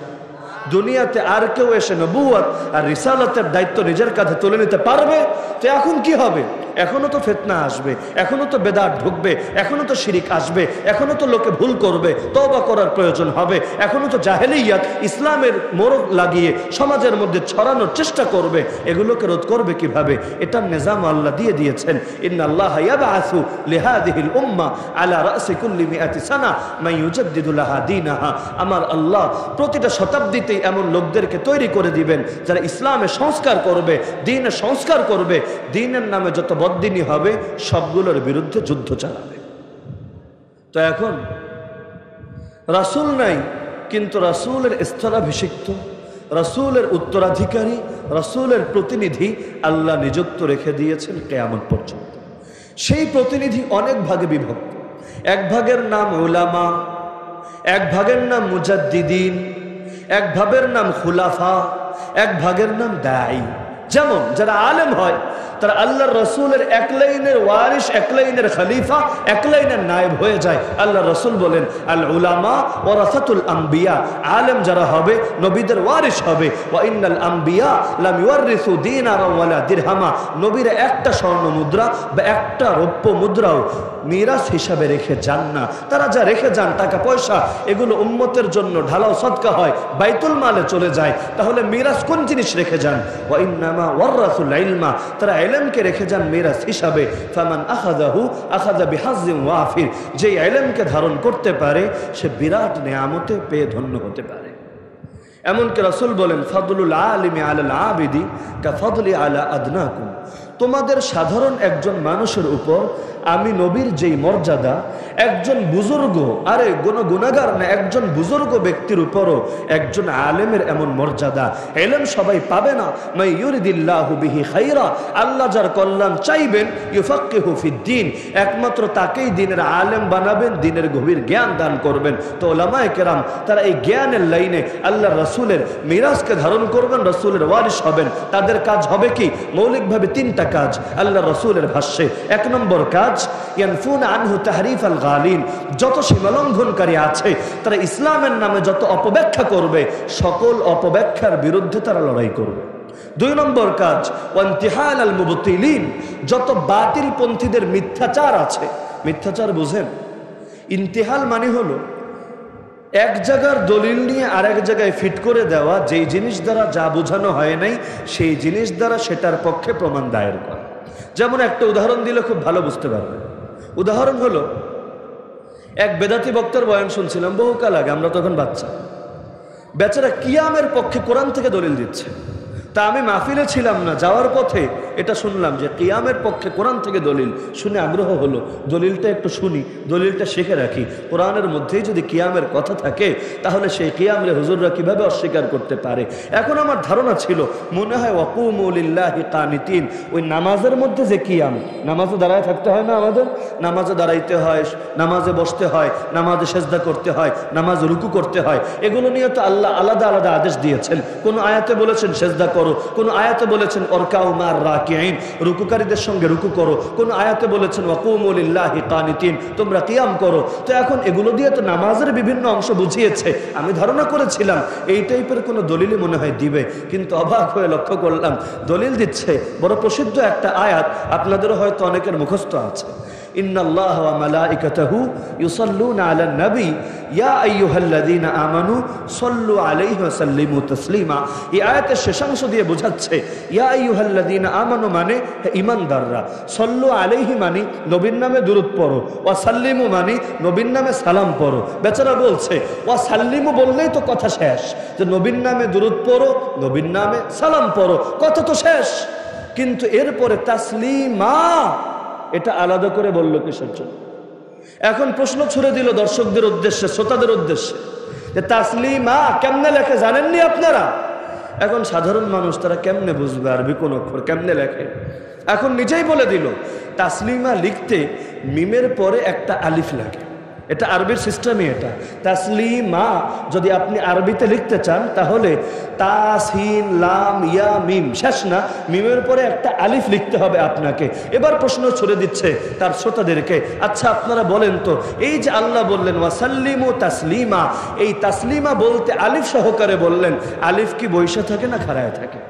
দুনিয়াতে আর কেউ এসে নবুয়ত আর রিসালাতের দায়িত্ব নিজের কাঁধে তুলে নিতে পারবে? তো এখন কি হবে? এখনো তো ফিতনা আসবে, এখনো তো বেদাত ঢুকবে, এখনো তো শিরিক আসবে, এখনো তো লোকে ভুল করবে, তওবা করার প্রয়োজন হবে। এখনো তো জাহেলিয়াত ইসলামের মোড়ক লাগিয়ে সমাজের মধ্যে ছড়ানোর চেষ্টা করবে। এগুলোকে রোধ করবে কিভাবে? এটার নিজাম আল্লাহ দিয়ে দিয়েছেন। ইন্নাল্লাহা ইয়াবআসু লিহাদিহিল উম্মাহ আলা রাসি কুল্লি মিআতি সানা মান ইউজাদ্দিদু লাহা দীনাহা। আমার আল্লাহ প্রতিটা শতাব্দীতে এমন লোকদেরকে তৈরি করে দিবেন যারা ইসলামের সংস্কার করবে, দ্বীনের সংস্কার করবে। দ্বীনের নামে যত বদ্দিনী হবে সবগুলোর বিরুদ্ধে যুদ্ধ চালাবে। তো এখন রাসূল নাই, কিন্তু রাসূলের স্থলাভিষিক্ত, রাসূলের উত্তরাধিকারী, রাসূলের প্রতিনিধি আল্লাহ নিযুক্ত রেখে দিয়েছেন কিয়ামত পর্যন্ত। সেই প্রতিনিধি অনেক ভাগে বিভক্ত। এক ভাগের নাম উলামা, এক ভাগের নাম মুজাদ্দিদিন, এক ভাগের নাম খুলাফা, এক ভাগের নাম দাঈ। যেমন যারা আলেম হয় তারা আল্লাহর রসুলের এক লাইনের ওয়ারিস, এক লাইনের খলিফা, এক লাইনের নায়েব হয়ে যায়। আল্লাহ রসুল বলেন, আল উলামা ওয়ারাসাতুল আম্বিয়া, আলেম যারা হবে নবীদের ওয়ারিস হবে। ওয়া ইন্নাল আম্বিয়া লাম ইউরিসু দিনারাও ওয়ালা দিরহামা, নবীরা একটা স্বর্ণ মুদ্রা বা একটা রৌপ্য মুদ্রাও মিরাস হিসাবে রেখে যান না। তারা যা রেখে যান টাকা পয়সা, এগুলো উম্মতের জন্য ঢালাও সদকা হয়, বাইতুল মালে চলে যায়। তাহলে মিরাস কোন জিনিস রেখে যান? ওয়া ইন্নামা ওয়ারাসুল ইলমা, তারা ইলমকে রেখে যান মিরাস হিসাবে। ফামান আখাযাহু আখাযা বিহাজ্জিন ওয়াফির, যে ইলমকে ধারণ করতে পারে সে বিরাট নিয়ামতে পেয়ে ধন্য হতে পারে। এমনকি রাসূল বলেন, ফাদলুল আলিমি আলাল আবিদি কা ফাদলি আলা আদনাকুম, তোমাদের সাধারণ একজন মানুষের উপর আমি নবীর যেই মর্যাদা, একজন বুজুর্গ, আরে গুনাহগার না, একজন বুজুর্গ ব্যক্তির উপরও একজন আলেমের এমন মর্যাদা। ইলম সবাই পাবে না। মাই ইউরিদিল্লাহু বিহি খাইরা, আল্লাহ যার কল্যাণ চাইবেন, ইউফাক্কিহু ফিদ্দীন, একমাত্র তাকেই দ্বীনের আলেম বানাবেন, দ্বীনের গভীর জ্ঞান দান করবেন। তো উলামায়ে কেরাম তারা এই জ্ঞানের লাইনে আল্লাহ রাসূলের মিরাজকে ধারণ করবেন, রাসূলের ওয়ারিস হবেন। তাদের কাজ হবে কি? মৌলিকভাবে তিনটা কাজ আল্লাহ রাসূলের ভাষ্যে। এক নম্বর কাজ, ইয়ানফুনা আনহু তাহরিফ আল গালিন, যত সীমালঙ্ঘনকারী আছে তারা ইসলামের নামে যত অপব্যাখ্যা করবে, সকল অপব্যাখ্যার বিরুদ্ধে তারা লড়াই করবে। দুই নম্বর কাজ, ওয়ান্তিহাল আল মুবতিলিন, যত বাতিল পন্থীদের মিথ্যাচার আছে। মিথ্যাচার বুঝেন? ইন্তিহাল মানে হলো এক জায়গার দলিল নিয়ে আরেক জায়গায় ফিট করে দেওয়া, যেই জিনিস দ্বারা যা বোঝানো হয় নাই সেই জিনিস দ্বারা সেটার পক্ষে প্রমাণ দায়ের করা। যেমন একটা উদাহরণ দিলে খুব ভালো বুঝতে পারবে। উদাহরণ হলো, এক বেদাতি বক্তার বয়ান শুনছিলাম বহুকাল আগে, আমরা তখন বাচ্চা। বেচারা কিয়ামের পক্ষে কোরআন থেকে দলিল দিচ্ছে। তা আমি মাহফিলে ছিলাম না, যাওয়ার পথে এটা শুনলাম যে কিয়ামের পক্ষে কোরআন থেকে দলিল। শুনে আগ্রহ হলো, দলিলটা একটু শুনি, দলিলটা শিখে রাখি। কোরআনের মধ্যেই যদি কিয়ামের কথা থাকে তাহলে সেই কিয়ামের হুজুররা কিভাবে অস্বীকার করতে পারে? এখন আমার ধারণা ছিল, মনে হয় ওয়াকুমু লিল্লাহি কানিতিন, ওই নামাজের মধ্যে যে কিয়াম, নামাজে দাঁড়ায় থাকতে হয় না আমাদের? নামাজে দাঁড়াইতে হয়, নামাজে বসতে হয়, নামাজে সেজদা করতে হয়, নামাজে রুকু করতে হয়। এগুলো নিয়ে তো আল্লাহ আলাদা আলাদা আদেশ দিয়েছেন। কোন আয়াতে বলেছেন সেজদা করো, কোন আয়াতে বলেছেন অরকাউ মার রাকিঈন, রুকুকারীদের সঙ্গে রুকু করো, কোন আয়াতে বলেছেন ওয়াকুমু লিল্লাহি কানিতিন, তোমরা কিয়াম করো। তো এখন এগুলো দিয়ে তো নামাজের বিভিন্ন অংশ বুঝিয়েছে। আমি ধারণা করেছিলাম এই টাইপের কোনো দলিলই মনে হয় দিবে, কিন্তু অবাক হয়ে লক্ষ্য করলাম দলিল দিচ্ছে বড় প্রসিদ্ধ একটা আয়াত, আপনাদেরও হয়তো অনেকের মুখস্থ আছে। ইন্নাল্লাহা ওয়া মালাইকাতাহু ইউসাল্লুনা আলান নবী ইয়া আইয়ুহাল্লাযীনা আমানু সাল্লু আলাইহি ওয়া সাল্লিমু তাসলিমা। এই আয়াতের শেষাংশ দিয়ে বোঝাচ্ছে ইয়া আইয়ুহাল্লাযীনা আমানু মানে ঈমানদাররা, সাল্লু আলাইহি মানে নবীর নামে দুরূদ পড়ো, ওয়া সাল্লিমু মানে নবীর নামে সালাম পড়ো। বেচারা বলছে ওয়া সাল্লিমু বললেই তো কথা শেষ, যে নবীর নামে দুরূদ পড়ো, নবীর নামে সালাম পড়ো, কথা তো শেষ। কিন্তু এরপরে তাসলিমা এটা আলাদা করে বলল কিসের জন্য? এখন প্রশ্ন ছুড়ে দিল দর্শকদের উদ্দেশ্যে, শ্রোতাদের উদ্দেশ্যে, যে তাসলিমা কেমনে লেখে জানেননি আপনারা? এখন সাধারণ মানুষ তারা কেমনে বুঝবে আরবি কোন অক্ষর কেমনে লেখে? এখন নিজেই বলে দিল তাসলিমা লিখতে মিমের পরে একটা আলিফ লাগে, এটা আরবির সিস্টেমই। এটা তাসলিমা যদি আপনি আরবিতে লিখতে চান তাহলে তাসিন লাম ইয়া মিম, শেষ না, মিমের পরে একটা আলিফ লিখতে হবে আপনাকে। এবার প্রশ্ন ছুড়ে দিচ্ছে তার শ্রোতাদেরকে, আচ্ছা আপনারা বলেন তো, এই যে আল্লাহ বললেন ওয়াসাল্লিমু তাসলিমা, এই তাসলিমা বলতে আলিফ সহকারে বললেন, আলিফ কি বৈশা থাকে না খাড়ায় থাকে?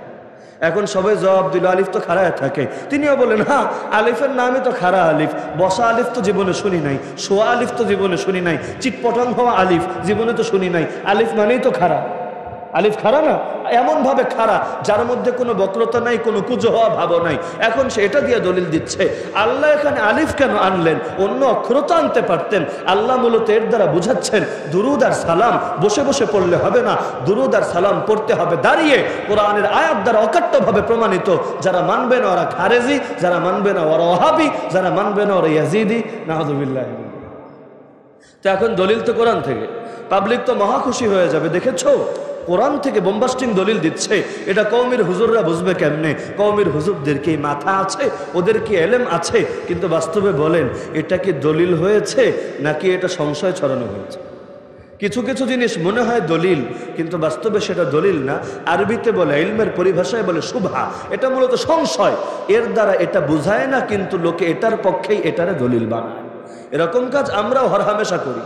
এখন সবাই জবাব দিল আলিফ তো খাড়ায় থাকে। তিনিও বলেন হ্যাঁ, আলিফের নামই তো খাড়া আলিফ, বসা আলিফ তো জীবনে শুনি নাই, শোয়া আলিফ তো জীবনে শুনি নাই, চিটপটাং হওয়া আলিফ জীবনে তো শুনি নাই, আলিফ মানেই তো খাড়া। আলিফ খাড়া না, এমন ভাবে খাড়া যার মধ্যে কোনো বক্রতা নাই, কোনো কুজো হওয়া ভাব নাই। এখন সে এটা দিয়ে দলিল দিচ্ছে আল্লাহ এখানে আলিফ কেন আনলেন, অন্য অক্ষর তো আনতে পারতেন। আল্লাহ মূলত এর দ্বারা বুঝাচ্ছেন দুরুদ আর সালাম বসে বসে পড়লে হবে না, দুরুদ আর সালাম পড়তে হবে দাঁড়িয়ে। কোরআনের আয়াত দ্বারা অকাট্যভাবে প্রমাণিত, যারা মানবে না ওরা খারেজি, যারা মানবে না ওরা ওয়াহাবি, যারা মানবে না ওরা ইয়াজিদি, নাউযুবিল্লাহ। তো এখন দলিল তো কোরআন থেকে, পাবলিক তো মহা খুশি হয়ে যাবে, দেখেছো কোরআন থেকে বোম্বাস্টিং দলিল দিচ্ছে। এটা কওমের হুজুররা বুঝবে কেমনে? কওমের হুজুরদের কি মাথা আছে, ওদের কি এলেম আছে? কিন্তু বাস্তবে বলেন এটা কি দলিল হয়েছে নাকি এটা সংশয় ছড়ানো হয়েছে? কিছু কিছু জিনিস মনে হয় দলিল, কিন্তু বাস্তবে সেটা দলিল না। আরবিতে বলে, ইলমের পরিভাষায় বলে শুভা, এটা মূলত সংশয়। এর দ্বারা এটা বুঝায় না, কিন্তু লোকে এটার পক্ষেই এটারে দলিল বানায়। এরকম কাজ আমরাও হরহামেশা করি।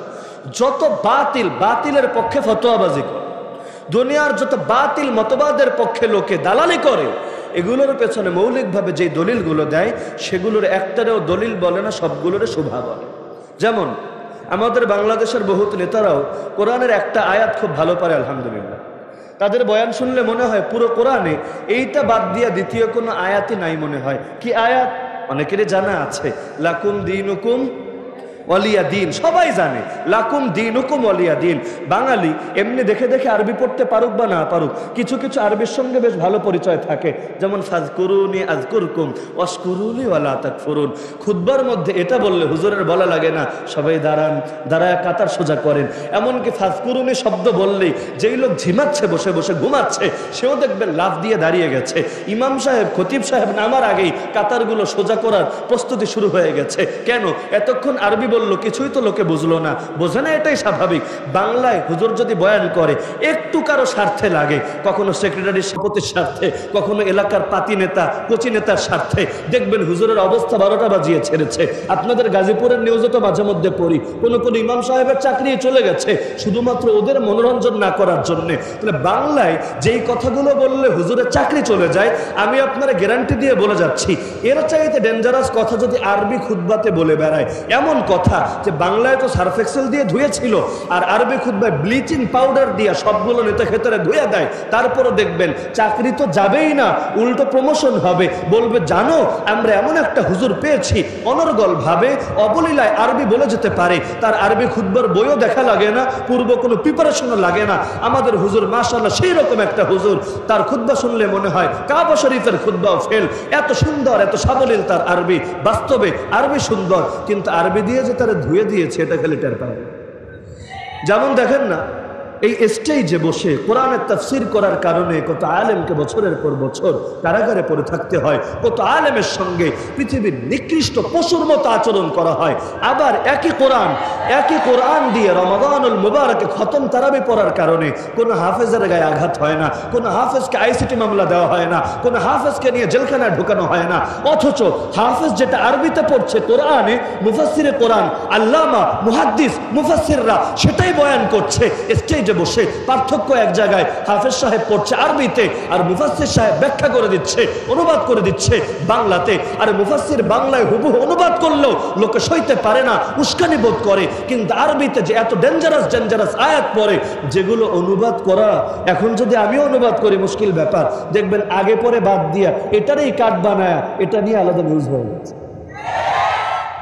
যত বাতিল, বাতিলের পক্ষে ফতোয়াবাজি করে, দুনিয়ার যত বাতিল মতবাদের পক্ষে লোকে দালালি করে, এগুলোর পেছনে মৌলিকভাবে যে দলিলগুলো দেয় সেগুলোর একটারেও দলিল বলে না, সবগুলোরে শুভা বলে। যেমন আমাদের বাংলাদেশের বহুত নেতারাও কোরআনের একটা আয়াত খুব ভালো পারে আলহামদুলিল্লাহ। তাদের বয়ান শুনলে মনে হয় পুরো কোরআনে এইটা বাদ দিয়া দ্বিতীয় কোনো আয়াতই নাই মনে হয়। কি আয়াত? অনেকেরই জানা আছে, লাকুম দীনুকুম ওয়ালিয়া দিন, সবাই জানে লাকুম দীনুকুম ওয়ালিয়া দিন। বাঙালি এমনি দেখে দেখে আরবি পড়তে পারুক বা না পারুক, কিছু কিছু আরবির সঙ্গে বেশ ভালো পরিচয় থাকে। যেমন ফাজকুরুনি আযকুরকুম ওয়াশকুরুলি ওয়ালা তাকফুরুন। খুতবার মধ্যে এটা বললে হুজুরের বলা লাগে না, সবাই দাঁড়ান, দাঁড়ায় কাতার সোজা করেন। এমনকি ফাজকুরুনি শব্দ বললেই যেই লোক ঝিমাচ্ছে, বসে বসে ঘুমাচ্ছে, সেও দেখবেন লাফ দিয়ে দাঁড়িয়ে গেছে। ইমাম সাহেব, খতিব সাহেব নামার আগেই কাতারগুলো সোজা করার প্রস্তুতি শুরু হয়ে গেছে। কেন? এতক্ষণ আরবি বললো, কিছুই তো লোকে বুঝলো না, বোঝে না, এটাই স্বাভাবিক। বাংলায় হুজুর যদি বয়ান করে একটু কারো স্বার্থে লাগে, কখনো সেক্রেটারির শপথের স্বার্থে, কখনো এলাকার পাতি নেতা কচি নেতার স্বার্থে, দেখবেন হুজুরের অবস্থা 12টা বাজিয়ে ছেড়েছে। আপনাদের গাজীপুরের নিউজে তো মাঝে মধ্যে পড়ি, কোনো কোনো ইমাম সাহেবের চাকরি চলে গেছে শুধুমাত্র ওদের মনোরঞ্জন না করার জন্য। তাহলে বাংলায় যেই কথাগুলো বললে হুজুরের চাকরি চলে যায়, আমি আপনারা গ্যারান্টি দিয়ে বলে যাচ্ছি এর চাইতে ডেঞ্জারাস কথা যদি আরবি খুতবাতে বলে বেড়ায়, এমন কথা যে বাংলায় তো সার্ফ এক্সেল দিয়ে ধুয়েছিল আর আরবি খুতবায় ব্লিচিং পাউডার দিয়ে সবগুলো নেতা খেতারে ধুয়ে দেয়, তারপরও দেখবেন চাকরি তো যাবেই না, উল্টো প্রমোশন হবে। বলবে জানো আমরা এমন একটা হুজুর পেয়েছি, অনর্গল ভাবে অবলীলায় আরবি বলে যেতে পারে, তার আরবি খুতবার বইও দেখা লাগে না, পূর্ব কোনো প্রিপারেশনও লাগে না। আমাদের হুজুর মাশাআল্লাহ সেই রকম একটা হুজুর, তার খুতবা শুনলে মনে হয় কাবা শরীফের খুতবাও ফেল, এত সুন্দর, এত সাবলীল তার আরবি। বাস্তবে আরবি সুন্দর, কিন্তু আরবি দিয়ে যে তারা ধুয়ে দিয়েছে এটা খালি টের পাবে। যেমন দেখেন না, এই স্টেজে বসে কোরআনের তাফসীর করার কারণে কত আলেমকে বছরের পর বছর কারাগারে পড়ে থাকতে হয়, কত আলেমের সঙ্গে পৃথিবীর নিকৃষ্ট পশুর মতো আচরণ করা হয়। আবার একই কোরআন দিয়ে রমাদানুল মুবারকে খতম তারাবি পড়ার কারণে কোনো হাফেজের গায়ে আঘাত হয় না, কোনো হাফেজকে আইসিটি মামলা দেওয়া হয় না, কোনো হাফেজকে নিয়ে জেলখানায় ঢুকানো হয় না। অথচ হাফেজ যেটা আরবিতে পড়ছে কোরআনে, মুফাসসিরে কোরআন আল্লামা মুহাদ্দিস মুফাসসিররা সেটাই বয়ান করছে, স্টেজে বসে পার্থক্য এক জায়গায়, হাফেজ সাহেব পড়ছে আরবিতে আর মুফাসসির সাহেব ব্যাখ্যা করে দিচ্ছে, অনুবাদ করে দিচ্ছে বাংলাতে। আর মুফাসসির বাংলায় হুবহু অনুবাদ করলেও লোকে সইতে পারে না, উস্কানি বোধ করে। কিন্তু আরবিতে যে এত ডেঞ্জারাস আয়াত পড়ে, যেগুলো অনুবাদ করা এখন যদি আমিও অনুবাদ করি মুশকিল ব্যাপার। দেখবেন আগে পরে বাদ দিয়া এটারই কাট বানায়া এটা নিয়ে আলাদা নিউজ হয়ে গেছে।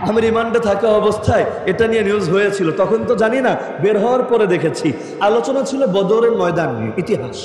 আমি রিমান্ডে থাকা অবস্থায় এটা নিয়ে নিউজ হয়েছিল, তখন তো জানি না, বের হওয়ার পরে দেখেছি আলোচনা ছিল বদরের ময়দান নিয়ে, ইতিহাস,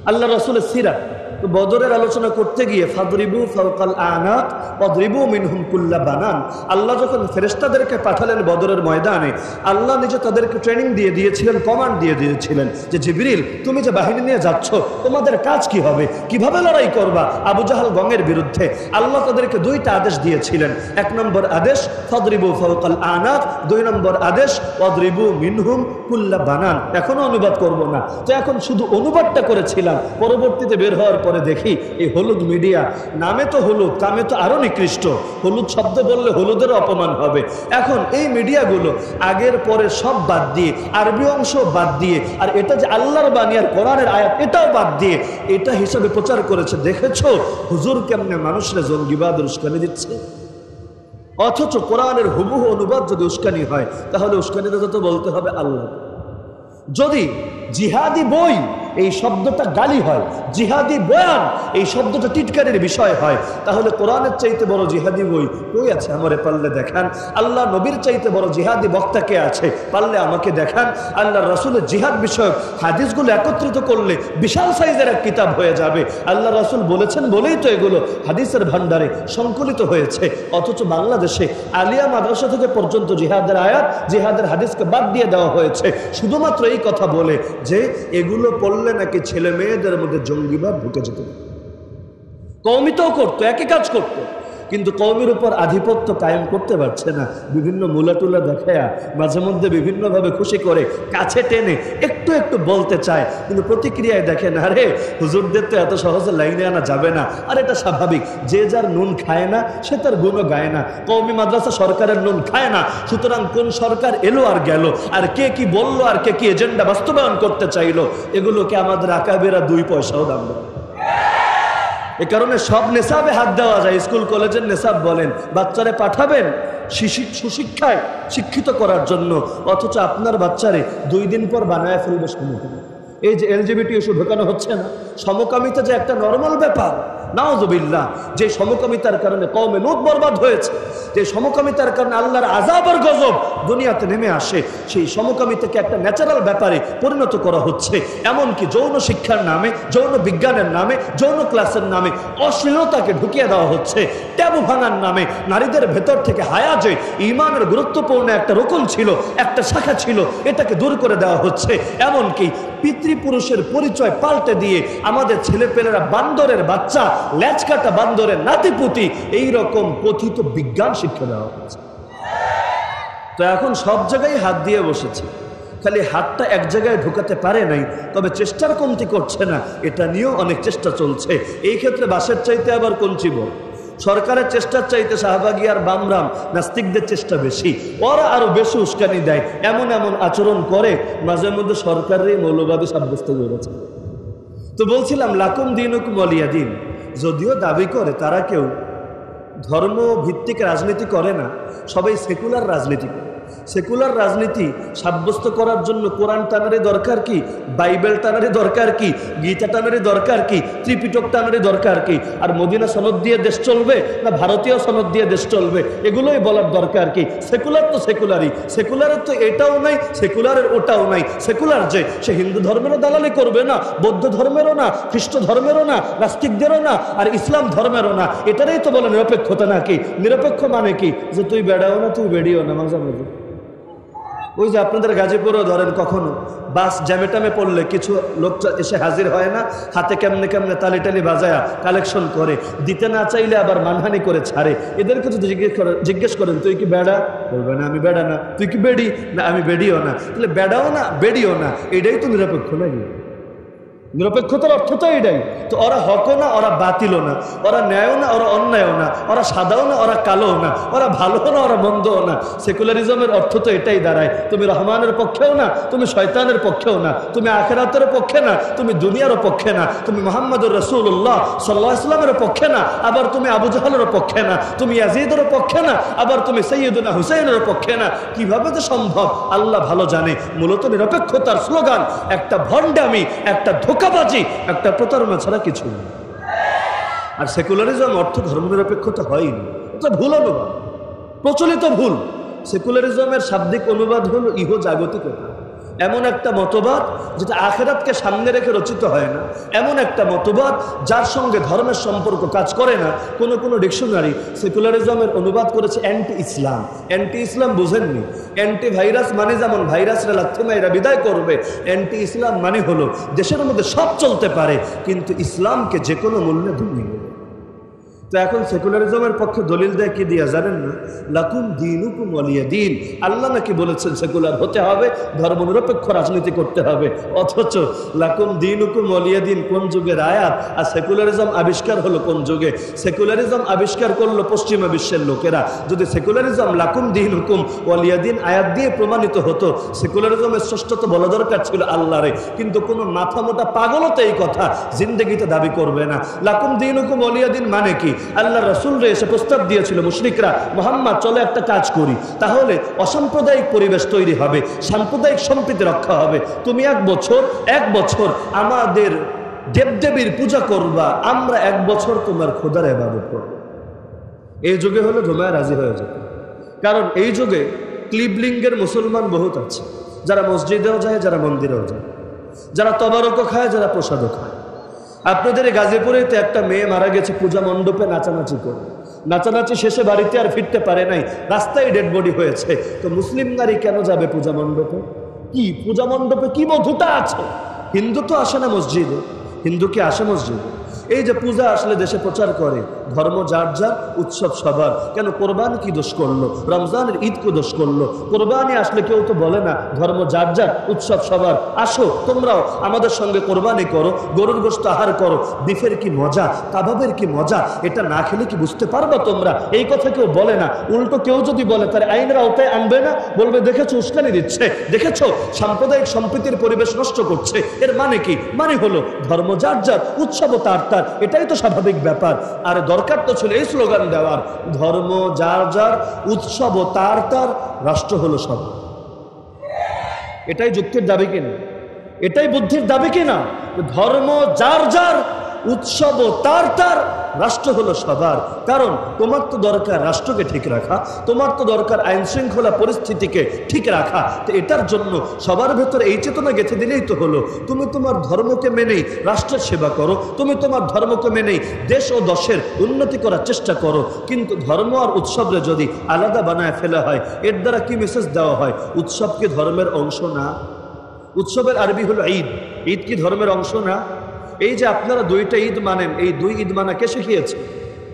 আল্লাহ রাসূলের সিরাত। তো বদরের আলোচনা করতে গিয়ে ফাদরিবু ফাওকাল আনাক ওয়াদরিবু মিনহুম কুল্লা বানান, আল্লাহ যখন ফেরেশতাদেরকে পাঠালেন বদরের ময়দানে, আল্লাহ নিজে তাদেরকে ট্রেনিং দিয়ে দিয়েছিলেন, কমান্ড দিয়ে দিয়েছিলেন যে জিবরিল তুমি যে বাহিনী নিয়ে যাচ্ছ তোমাদের কাজ কি হবে, কিভাবে লড়াই করবা আবু জাহাল গঙের বিরুদ্ধে। আল্লাহ তাদেরকে দুইটা আদেশ দিয়েছিলেন। এক নম্বর আদেশ ফাদরিবু ফাওকাল আনাক, দুই নম্বর আদেশ ওয়াদরিবু মিনহুম কুল্লা বানান। এখনো অনুবাদ করব না, তো এখন শুধু অনুবাদটা করেছিলাম। পরবর্তীতে বের হওয়ার পরে দেখি এই হলুদ মিডিয়া, নামে তো হলুদ, কামে তো আরো নিকৃষ্ট। হলুদ শব্দ বললে হলুদের অপমান হবে। এখন এই মিডিয়াগুলো আগের পরে সব বাদ দিয়ে, আরবি অংশ বাদ দিয়ে, আর এটা যে আল্লাহর বাণী আর কোরআনের আয়াত এটাও বাদ দিয়ে এটা হিসাবে প্রচার করেছে। দেখেছো হুজুর কেমনে মানুষরা জঙ্গিবাদ উস্কানি দিচ্ছে। অথচ কোরআনের হুবহু অনুবাদ যদি উস্কানি হয়, তাহলে উস্কানিতে তো বলতে হবে আল্লাহ। যদি জিহাদি বই এই শব্দটা গালি হয়, জিহাদি বয়ান এই শব্দটা টিটকারির বিষয় হয়, তাহলে কোরআনের চাইতে বড় জিহাদি বই কই আছে আমারে পারলে দেখান। আল্লাহ নবীর চাইতে বড় জিহাদি বক্তা কে আছে পারলে আমাকে দেখান। আল্লাহ রাসূলের জিহাদ বিষয়ক হাদিসগুলো একত্রিত করলে বিশাল সাইজের এক কিতাব হয়ে যাবে। আল্লাহ রাসূল বলেছেন বলেই তো এগুলো হাদিসের ভান্ডারে সংকলিত হয়েছে। অথচ বাংলাদেশে আলিয়া মাদ্রাসা থেকে পর্যন্ত জিহাদের আয়াত, জিহাদের হাদিসকে বাদ দিয়ে দেওয়া হয়েছে, শুধুমাত্র এই কথা বলে যে এগুলো পড়লে নাকি ছেলে মেয়েদের মধ্যে জঙ্গিবাদ ঢুকে যেত। কওমিতেও করতো, একই কাজ করতো, কিন্তু কওমের উপর আধিপত্য কায়েম করতে পারছে না। বিভিন্ন মুলাটুলা দেখায়া মাঝে মধ্যে বিভিন্নভাবে খুশি করে কাছে টেনে একটু একটু বলতে চায়, কিন্তু প্রতিক্রিয়ায় দেখেন আরে হুজুরদের তো এত সহজে লাইনে আনা যাবে না। আর এটা স্বাভাবিক, যে যার নুন খায় না সে তার গুণও গায় না। কওমি মাদ্রাসা সরকারের নুন খায় না, সুতরাং কোন সরকার এলো আর গেল, আর কে কি বললো, আর কে কি এজেন্ডা বাস্তবায়ন করতে চাইলো, এগুলোকে আমাদের আকাবেরা 2 পয়সাও দাম দেয়। এ কারণে সব নেশাবে হাত দেওয়া যায়। স্কুল কলেজের নেশাব বলেন, বাচ্চারে পাঠাবেন সুশিক্ষায় শিক্ষিত করার জন্য, অথচ আপনার বাচ্চারে 2 দিন পর বানায় ফেলবে সমকামী। এই যে এলজিবিটি ইস্যু ঢোকানো হচ্ছে না, সমকামিতা যে একটা নর্মাল ব্যাপার, নাউযুবিল্লাহ, যে সমকামিতার কারণে কওমে লূত বরবাদ হয়েছে, যে সমকামিতার কারণে আল্লাহর আযাব আর গজব দুনিয়াতে নেমে আসে, সেই সমকামিতাকে একটা ন্যাচারাল ব্যাপারে পরিণত করা হচ্ছে। এমনকি যৌন শিক্ষার নামে, যৌন বিজ্ঞানের নামে, যৌন ক্লাসের নামে অশ্লীলতাকে ঢুকিয়ে দেওয়া হচ্ছে। ট্যাবু ভাঙার নামে নারীদের ভেতর থেকে হায়া, যে ঈমানের গুরুত্বপূর্ণ একটা রকম ছিল, একটা শাখা ছিল, এটাকে দূর করে দেওয়া হচ্ছে। এমনকি পিতৃপুরুষের পরিচয় পাল্টে দিয়ে আমাদের ছেলেপেলেরা বান্দরের বাচ্চা, ল্যাচকাটা বান্দরের নাতিপুতি, এইরকম কথিত বিজ্ঞান শিক্ষা দেওয়া হচ্ছে। তো এখন সব জায়গায় হাত দিয়ে বসেছে, খালি হাতটা এক জায়গায় ঢুকাতে পারে নাই, তবে চেষ্টার কমতি করছে না, এটা নিয়েও অনেক চেষ্টা চলছে। এই ক্ষেত্রে বাসের চাইতে আবার কঞ্চি বল, সরকারের চেষ্টার চাইতে শাহবাগী আর বামরাম নাস্তিকদের চেষ্টা বেশি। ওরা আরো বেশি উস্কানি দেয়, এমন এমন আচরণ করে, মাঝে মধ্যে সরকারের মৌলবাদী সাব্যস্ত করেছে। তো বলছিলাম লাকুম দীনুকুম ওয়ালিয়া দিন, যদিও দাবি করে তারা কেউ ধর্ম ভিত্তিক রাজনীতি করে না, সবাই সেকুলার রাজনীতি করে। সেকুলার রাজনীতি সাব্যস্ত করার জন্য কোরআন টানারে দরকার কি, বাইবেল টানারে দরকার কি, গীতা টানারে দরকার কি, ত্রিপিটক টানারে দরকার কি, আর মদিনা সনদ দিয়ে দেশ চলবে না ভারতীয় সনদ দিয়ে দেশ চলবে, এগুলোই বলার দরকার কি। সেকুলার তো সেকুলারই, সেকুলারের তো এটাও নাই, সেকুলারের ওটাও নাই। সেকুলার যে সে হিন্দু ধর্মেরও দালালি করবে না, বৌদ্ধ ধর্মেরও না, খ্রিস্ট ধর্মেরও না, নাস্তিকদেরও না, আর ইসলাম ধর্মেরও না। এটারই তো বলে নিরপেক্ষতা নাকি। নিরপেক্ষ মানে কি, যে তুই বেড়াও না তুই বেড়িও না। মাঝে মাঝে ওই যে আপনাদের গাজীপুরও ধরেন, কখনো বাস জ্যামে টামে পড়লে কিছু লোক এসে হাজির হয় না, হাতে কেমনে কেমনে তালি টালি বাজায়া কালেকশন করে, দিতে না চাইলে আবার মানহানি করে ছাড়ে। এদেরকে যদি জিজ্ঞেস করেন তুই কি বেড়া, বলবে না আমি বেড়া না। তুই কি বেড়ি, না আমি বেড়িও না। তাহলে বেড়াও না বেড়িও না, এটাই তো নিরপেক্ষ নাকি? নিরপেক্ষতার অর্থ তো এটাই। তো ওরা হকও না, ওরা বাতিলও না, ওরা ন্যায়ও না, ওরা অন্যায়ও না, ওরা সাদাও না, ওরা কালোও না, ওরা ভালোও না, ওরা মন্দও না। সেকুলারিজমের অর্থ তো এটাই দাঁড়ায়, তুমি রহমানের পক্ষেও না, তুমি শয়তানের পক্ষেও না, তুমি আখিরাতের পক্ষে না, তুমি দুনিয়ার পক্ষে না, তুমি মুহাম্মদুর রাসূলুল্লাহ সাল্লাল্লাহু আলাইহি ওয়াসাল্লামের পক্ষে না, আবার তুমি আবু জাহলের পক্ষে না, তুমি ইয়াজিদের পক্ষে না, আবার তুমি সাইয়্যিদুনা হুসাইনের পক্ষে না। কিভাবে যে সম্ভব আল্লাহ ভালো জানে। মূলত নিরপেক্ষতার স্লোগান একটা ভণ্ডামি, একটা ধোঁকাবাজি, একটা প্রতারণা ছাড়া কিছু না। আর সেকুলারিজম অর্থ ধর্মনিরপেক্ষতা হয়নি, এটা ভুল অনুবাদ, প্রচলিত ভুল। সেকুলারিজমের শাব্দিক অনুবাদ হলো ইহো জাগতিকতা, এমন একটা মতবাদ যেটা আখিরাতকে সামনে রেখে রচিত হয় না, এমন একটা মতবাদ যার সঙ্গে ধর্মের সম্পর্ক কাজ করে না। কোনো ডিকশনারি সেকুলারিজমের অনুবাদ করেছে অ্যান্টি ইসলাম। অ্যান্টি ইসলাম বুঝেননি? অ্যান্টি ভাইরাস মানে যেমন ভাইরাসরা লাথি মাইরা বিদায় করবে, অ্যান্টি ইসলাম মানে হলো দেশের মধ্যে সব চলতে পারে কিন্তু ইসলামকে যে কোনো মূল্যে দমিয়ে নেবে। তো এখন সেকুলারিজমের পক্ষে দলিল দেয় কি দিয়া জানেন না? লাকুম দীনুকুম ওয়ালিয়া দীন। আল্লাহ নাকি বলেছেন সেকুলার হতে হবে, ধর্মনিরপেক্ষ রাজনীতি করতে হবে, অথচ লাকুম দীনুকুম ওয়ালিয়া দীন কোন যুগের আয়াত? আর সেকুলারিজম আবিষ্কার হলো কোন যুগে? সেকুলারিজম আবিষ্কার করলো পশ্চিমা বিশ্বের লোকেরা। যদি সেকুলারিজম লাকুম দীনুকুম ওয়ালিয়া দীন আয়াত দিয়ে প্রমাণিত হতো, সেকুলারিজমের শ্রেষ্ঠত্ব বলা দরকার ছিল আল্লাহরে। কিন্তু কোনো মাথা মোটা পাগলও তো এই কথা জিন্দেগিতে দাবি করবে না। লাকুম দীনুকুম ওয়ালিয়া দীন মানে কি? আল্লাহ রাসূলরে এসে প্রস্তাব দিয়েছিল মুশরিকরা, মুহাম্মদ চলো একটা কাজ করি, তাহলে অসাম্প্রদায়িক পরিবেশ তৈরি হবে, সাম্প্রদায়িক সম্প্রীতি রক্ষা হবে। তুমি এক বছর আমাদের দেবদেবীর পূজা করবা, আমরা 1 বছর তোমার খোদার ইবাদত করব। এই যুগে হলে ধুমায় রাজি হয়ে যেত, কারণ এই যুগে ক্লিবলিঙ্গের মুসলমান বহুত আছে, যারা মসজিদেও যায়, যারা মন্দিরেও যায়, যারা তবারকও খায়, যারা প্রসাদও খায়। আপনাদের গাজীপুরেতে একটা মেয়ে মারা গেছে পূজা মণ্ডপে নাচানাচি করে, নাচানাচি শেষে বাড়িতে আর ফিরতে পারে নাই, রাস্তায় ডেড বডি হয়েছে। তো মুসলিম নারী কেন যাবে পূজা মণ্ডপে? কি পূজা মণ্ডপে কি মধুটা আছে? হিন্দু তো আসে না মসজিদে, হিন্দু কি আসে মসজিদে? এই যে পূজা আসলে দেশে প্রচার করে ধর্ম যার যার, উৎসব সবার। কেন কোরবানি কি দোষ করলো? রমজানের ঈদ কি দোষ করলো? কোরবানি আসলে কেউ তো বলে না ধর্ম যার যার, উৎসব সবার, আসো তোমরাও আমাদের সঙ্গে কোরবানি করো, গরুর গোশত আহার করো। বিফের কি মজা, কাবাবের কি মজা, এটা না খেলে কি বুঝতে পারবা তোমরা? এই কথা কেউ বলে না। উল্টো কেউ যদি বলে তার আইনের আওতায় আনবে না, বলবে দেখেছো উস্কানি দিচ্ছে, দেখেছো সাম্প্রদায়িক সম্প্রীতির পরিবেশ নষ্ট করছে। এর মানে কি? মানে হলো ধর্ম যার যার, উৎসব তার তার, এটাই তো স্বাভাবিক ব্যাপার। আর দরকার তো ছিল এই স্লোগান দেওয়ার, ধর্ম যার যার, উৎসব তার তার, রাষ্ট্র হলো সব। এটাই যুক্তির দাবি কিনা? এটাই বুদ্ধির দাবি কিনা? ধর্ম যার যার, উৎসব তার তার, রাষ্ট্র হলো সবার। কারণ তোমার তো দরকার রাষ্ট্রকে ঠিক রাখা, তোমার তো দরকার আইন শৃঙ্খলা পরিস্থিতিকে ঠিক রাখা। তো এটার জন্য সবার ভেতরে এই চেতনা গেঁথে দিলেই তো হলো, তুমি তোমার ধর্মকে মেনেই রাষ্ট্রের সেবা করো, তুমি তোমার ধর্মকে মেনেই দেশ ও দশের উন্নতি করার চেষ্টা করো। কিন্তু ধর্ম আর উৎসবরে যদি আলাদা বানায় ফেলা হয়, এর দ্বারা কি মেসেজ দেওয়া হয়? উৎসব কি ধর্মের অংশ না? উৎসবের আরবি হলো ঈদ, ঈদ কি ধর্মের অংশ না? এই যে আপনারা 2টা ঈদ মানেন, এই 2 ঈদ মানা কে শিখিয়েছে?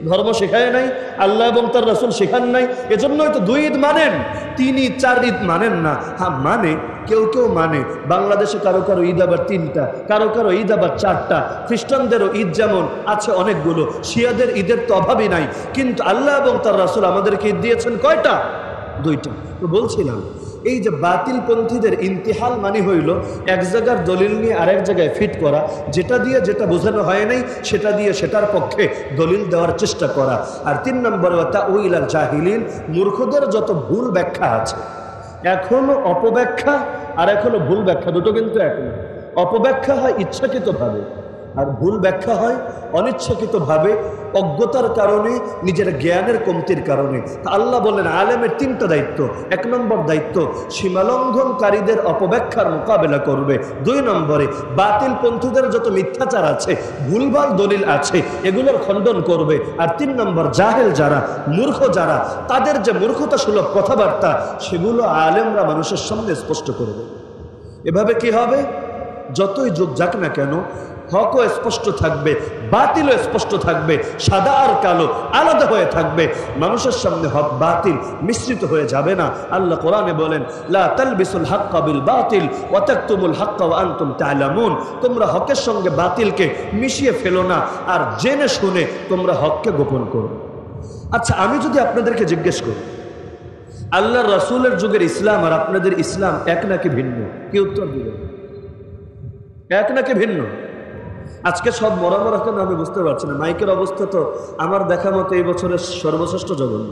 ধর্ম শেখায় নাই, আল্লাহ এবং তার রাসূল শেখান নাই, এজন্যই তো 2 ঈদ মানেন। 3 ঈদ 4 ঈদ মানেন না। হ্যাঁ মানে কেউ মানে, বাংলাদেশে কারো কারো ঈদ আবার 3টা, কারো কারো ঈদ আবার 4টা। খ্রিস্টানদেরও ঈদ যেমন আছে অনেকগুলো, শিয়াদের ঈদের তো অভাবই নাই। কিন্তু আল্লাহ এবং তার রাসূল আমাদেরকে ঈদ দিয়েছেন কয়টা? 2টা। তো বলছিলাম এই যে বাতিলপন্থীদের ইন্তিহাল মানে হইল এক জায়গার দলিল নিয়ে আরেক জায়গায় ফিট করা, যেটা দিয়ে যেটা বোঝানো হয় নাই সেটা দিয়ে সেটার পক্ষে দলিল দেওয়ার চেষ্টা করা। আর 3 নম্বরে তাউইল আল জাহিলিন, মূর্খদের যত ভুল ব্যাখ্যা আছে, এখনো অপব্যাখ্যা আর এখনো ভুল ব্যাখ্যা, দুটো কিন্তু এক না। অপব্যাখ্যা হয় ইচ্ছাকৃতভাবে, আর ভুল ব্যাখ্যা হয় অনিচ্ছাকৃতভাবে, অজ্ঞতার কারণে, নিজের জ্ঞানের কমতির কারণে। আল্লাহ বলেন আলেমের 3টা দায়িত্ব। 1 নম্বর দায়িত্ব সীমালঙ্ঘনকারীদের অপব্যাখ্যার মোকাবেলা করবে। 2 নম্বরে বাতিলপন্থীদের যত মিথ্যাচার আছে, ভুলভাল দলিল আছে, এগুলোর খণ্ডন করবে। আর 3 নম্বর জাহেল যারা, মূর্খ যারা, তাদের যে মূর্খতা সুলভ কথাবার্তা, সেগুলো আলেমরা মানুষের সামনে স্পষ্ট করবে। এভাবে কি হবে? যতই যুগ যাক না কেন, হকও স্পষ্ট থাকবে, বাতিলও স্পষ্ট থাকবে, সাদা আর কালো আলাদা হয়ে থাকবে। মানুষের সামনে হক বাতিল মিশ্রিত হয়ে যাবে না। আল্লাহ কোরআনে বলেন, লা তালবিসুল হাক্কা বিল বাতিল ওয়া তাকতুমুল হাক্কা ওয়া আনতুম তা'লামুন। তোমরা হকের সঙ্গে বাতিলকে মিশিয়ে ফেলো না, আর জেনে শুনে তোমরা হককে গোপন করো। আচ্ছা, আমি যদি আপনাদেরকে জিজ্ঞেস করি, আল্লাহর রাসূলের যুগের ইসলাম আর আপনাদের ইসলাম এক নাকি ভিন্ন? কি উত্তর দিবেন? এক নাকি ভিন্ন? আজকে সব মরা কেন আমি বুঝতে পারছি না। মাইকের অবস্থা তো আমার দেখা মতো এই বছরের সর্বশ্রেষ্ঠ জঘন্য,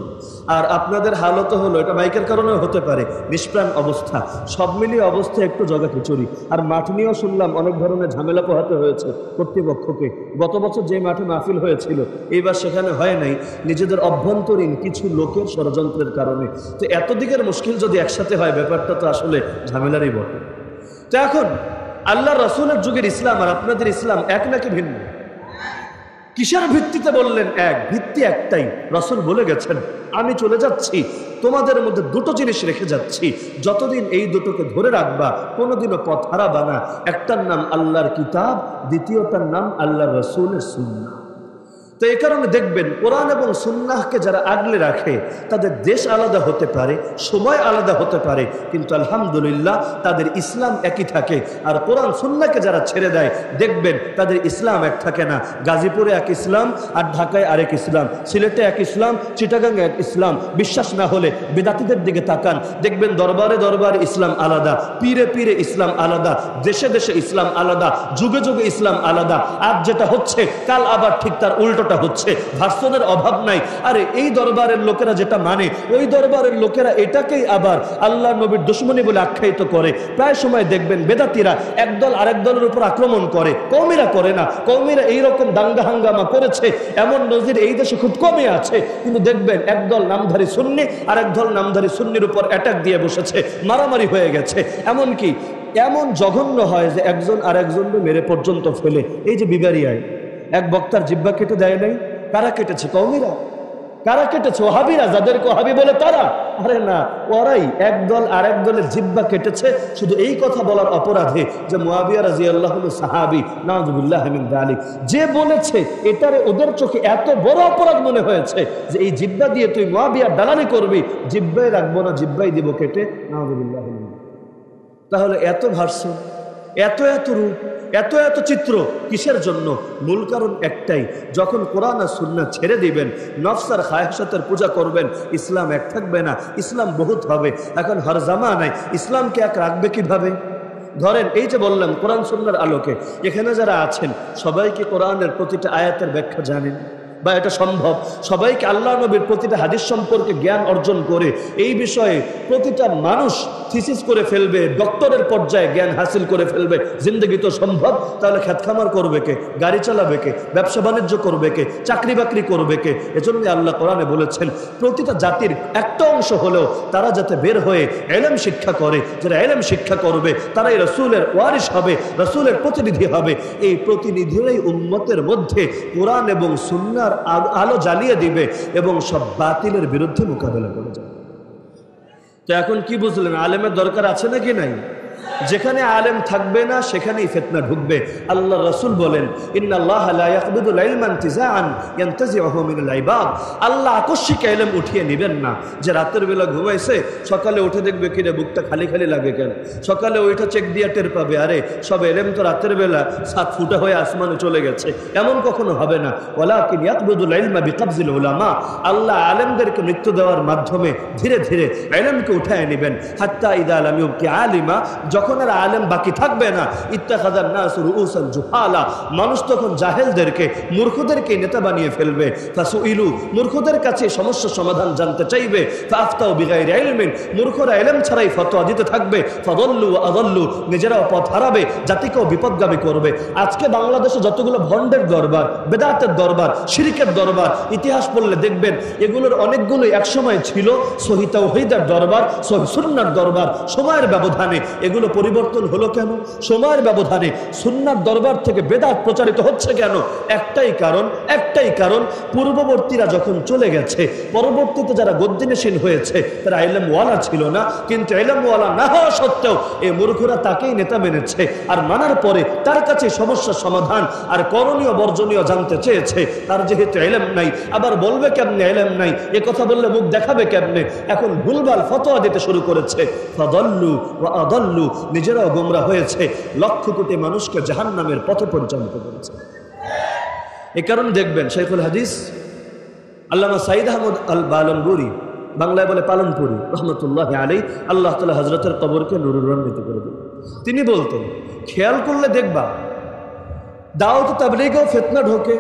আর আপনাদের হালত হলো, এটা মাইকের কারণেও হতে পারে, নিষ্প্রাণ অবস্থা। সব মিলিয়ে অবস্থা একটু জগা খিচুড়ি। আর মাঠ নিয়েও শুনলাম অনেক ধরনের ঝামেলা পোহাতে হয়েছে কর্তৃপক্ষকে। গত বছর যে মাঠে মাহফিল হয়েছিল এইবার সেখানে হয় নাই, নিজেদের অভ্যন্তরীণ কিছু লোকের ষড়যন্ত্রের কারণে। তো এত দিকের মুশকিল যদি একসাথে হয়, ব্যাপারটা তো আসলে ঝামেলারই বটে। তো এখন আল্লাহ রাসূলের যুগের ইসলাম আর আপনাদের ইসলাম এক নাকি ভিন্ন? কিসের ভিত্তিতে বললেন এক? ভিত্তি একটাই, রাসূল বলে গেছেন, আমি চলে যাচ্ছি, তোমাদের মধ্যে দুটো জিনিস রেখে যাচ্ছি, যতদিন এই দুটোকে ধরে রাখবা কোনোদিনও পথ হারাবা না। একটার নাম আল্লাহর কিতাব, দ্বিতীয়টার নাম আল্লাহর রাসূলের সুন্নাহ। তো এই কারণে দেখবেন কোরআন এবং সুন্নাহকে যারা আগলে রাখে তাদের দেশ আলাদা হতে পারে, সময় আলাদা হতে পারে, কিন্তু আলহামদুলিল্লাহ তাদের ইসলাম একই থাকে। আর কোরআন সুন্নাহকে যারা ছেড়ে দেয় দেখবেন তাদের ইসলাম এক থাকে না। গাজীপুরে এক ইসলাম আর ঢাকায় আরেক ইসলাম, সিলেটে এক ইসলাম, চিটাগাংয়ে এক ইসলাম। বিশ্বাস না হলে বেদাতীদের দিকে তাকান, দেখবেন দরবারে দরবারে ইসলাম আলাদা, পীরে পীরে ইসলাম আলাদা, দেশে দেশে ইসলাম আলাদা, যুগে যুগে ইসলাম আলাদা। আজ যেটা হচ্ছে কাল আবার ঠিক তার উল্টো হচ্ছে। ভার্সনের অভাব নাই। আরে এই দরবারের লোকেরা যেটা মানে, ওই দরবারের লোকেরা এটাকেই আবার আল্লাহ নবীর দুশমনী বলে আখ্যায়িত করে। প্রায় সময় দেখবেন বেদাতীরা একদল আরেক দলের উপর আক্রমণ করে, কওমিরা করে না। কওমিরা এইরকম দাঙ্গা হাঙ্গামা করেছে এমন নজির এই দেশে খুব কমই আছে। কিন্তু দেখবেন একদল নামধারী সুন্নি আর একদল নামধারী সুন্নির উপর অ্যাটাক দিয়ে বসেছে, মারামারি হয়ে গেছে। এমনকি এমন জঘন্য হয় যে একজন আর একজনকে মেরে পর্যন্ত ফেলে। এই যে বিবারিয়ায় এক বক্তার জিহ্বা কেটে দেয় নাই, কারা কেটেছে? কওমিরা। কারা কেটেছে? ওহাবিরা, যাদেরকে ওহাবি বলে তারা। আরে না, ওরাই একদল আরেক দলের জিহ্বা কেটেছে শুধু এই কথা বলার অপরাধে যে মুআবিয়া রাদিয়াল্লাহু আনহু সাহাবী, নাউযুবিল্লাহ মিন যালিক। যে বলেছে এটারে ওদের চোখে এত বড় অপরাধ মনে হয়েছে যে এই জিহ্বা দিয়ে তুই মুআবিয়ার দালালি করবি, জিহ্বাই রাখবো না, জিহ্বাই দিব কেটে, নাউযুবিল্লাহ। তাহলে এত ভার্সন, এত এত রূপ, এত এত চিত্র কিসের জন্য? মূল কারণ একটাই, যখন কোরআন আর সুন্নাহ ছেড়ে দিবেন, নফস আর খায়সাতের পূজা করবেন, ইসলাম এক থাকবে না, ইসলাম বহুত হবে। এখন হর জামানায় ইসলামকে এক রাখবে কিভাবে? ধরেন এই যে বললাম কোরআন সুন্নাহর আলোকে, এখানে যারা আছেন সবাইকে কোরআনের প্রতিটা আয়াতের ব্যাখ্যা জানেন বা এটা সম্ভব? সবাইকে আল্লাহ নবীর প্রতিটা হাদিস সম্পর্কে জ্ঞান অর্জন করে এই বিষয়ে প্রতিটা মানুষ থিসিস করে ফেলবে, ডক্টরের পর্যায়ে জ্ঞান হাসিল করে ফেলবে, জিন্দগি তো সম্ভব। তাহলে খেত খামার করবে কে? গাড়ি চালাবে কে? ব্যবসা বাণিজ্য করবে কে? চাকরি বাকরি করবে কে? এজন্য আল্লাহ কোরআনে বলেছেন প্রতিটা জাতির একটা অংশ হলেও তারা যাতে বের হয়ে ইলম শিক্ষা করে। যারা ইলম শিক্ষা করবে তারাই রাসূলের ওয়ারিস হবে, রাসূলের প্রতিনিধি হবে। এই প্রতিনিধিরাই উম্মতের মধ্যে কোরআন এবং সুন্নাহর আলো জ্বালিয়ে দিবে এবং সব বাতিলের বিরুদ্ধে মোকাবেলা করে যাবে। তো এখন কি বুঝলেন? আলেমের দরকার আছে নাকি নাই? যেখানে আলেম থাকবে না সেখানেই ফিতনা ঢুকবে। আল্লাহ রাসূল বলেন, ইন্নাল্লাহা লা ইয়াকবিদুল ইলমা ইনতিজাআন ইয়ানতাজিউহু মিনাল ইবাদ। আল্লাহ আকস্মিক ইলম উঠিয়ে নেবেন না। যে রাতের বেলা ঘুমাইছে সকালে উঠে দেখবে কিরে বুকটা খালি খালি লাগে কেন, সকালে ওইটা চেক দিয়ে টের পাবে আরে সব ইলম তো রাতের বেলা 7 ফুটা হয়ে আসমানে চলে গেছে, এমন কখনো হবে না। ওয়ালাকিন ইয়াকবিদুল ইলমা বিকবজিল উলামা। আল্লাহ আলেমদেরকে মৃত্যু দেওয়ার মাধ্যমে ধীরে ধীরে ইলমকে উঠায় নেবেন। হাত্তা ইদা লাম ইউবকি আলিমা, যখন আর আলেম বাকি থাকবে না, ইত্তাখাযান নাস রুউসান জুহালা, মানুষ তখন জাহেলদেরকে, মূর্খদেরকে নেতা বানিয়ে ফেলবে। ফাসুইলু, মূর্খদের কাছে সমস্যা সমাধান জানতে চাইবে। ফাআফতাউ বিগাইরি ইলমিন, মূর্খরা ইলম ছাড়াই ফতোয়া দিতে থাকবে। ফাদাল্লু ওয়া আদাল্লু, নিজেরাও পথ হারাবে, জাতিকেও বিপদগামী করবে। আজকে বাংলাদেশে যতগুলো ভণ্ডের দরবার, বেদাতের দরবার, শিরকের দরবার, ইতিহাস পড়লে দেখবেন এগুলোর অনেকগুলোই একসময় ছিল সহিহ তাওহীদের দরবার, সহিহ সুন্নাহর দরবার। সময়ের ব্যবধানে এগুলো পরিবর্তন হলো কেন? সময়ের ব্যবধানে সুন্নাত দরবার থেকে বেদাত প্রচারিত হচ্ছে কেন? একটাই কারণ, পূর্ববর্তীরা যখন চলে গেছে, পরবর্তীতে যারা গদ্দিনশীল হয়েছে তারা ইলমওয়ালা ছিল না, কিন্তু ইলমওয়ালা না হওয়া সত্ত্বেও এই মূর্খরা তাকেই নেতা মেনেছে, আর মানার পরে তার কাছে সমস্যার সমাধান আর করণীয় বর্জনীয় জানতে চেয়েছে। তার যেহেতু ইলম নাই, আবার বলবে কেমনে ইলম নাই, এ কথা বললে মুখ দেখাবে কেমনে, এখন ভুলভাল ফতোয়া দিতে শুরু করেছে। ফাদাল্লু ওয়া আদাল্লু, নিজেরাও গোমরা হয়েছে, লক্ষ কোটি মানুষকে জাহান্নামের পথে পরিচালিত করেছে। এ কারণে দেখবেন শাইখুল হাদিস আল্লামা সাঈদ আহমদ আল বালনপুরি, বাংলায় বলে পালনপুরি, রহমতুল্লাহ আলাইহি, আল্লাহ তাআলা হযরতের কবরকে নূরান্বিত করে দিলেন। তিনি বলতেন, খেয়াল করলে দেখবা দাওয়াত তাবলীগেও ফিতনা ঢোকে,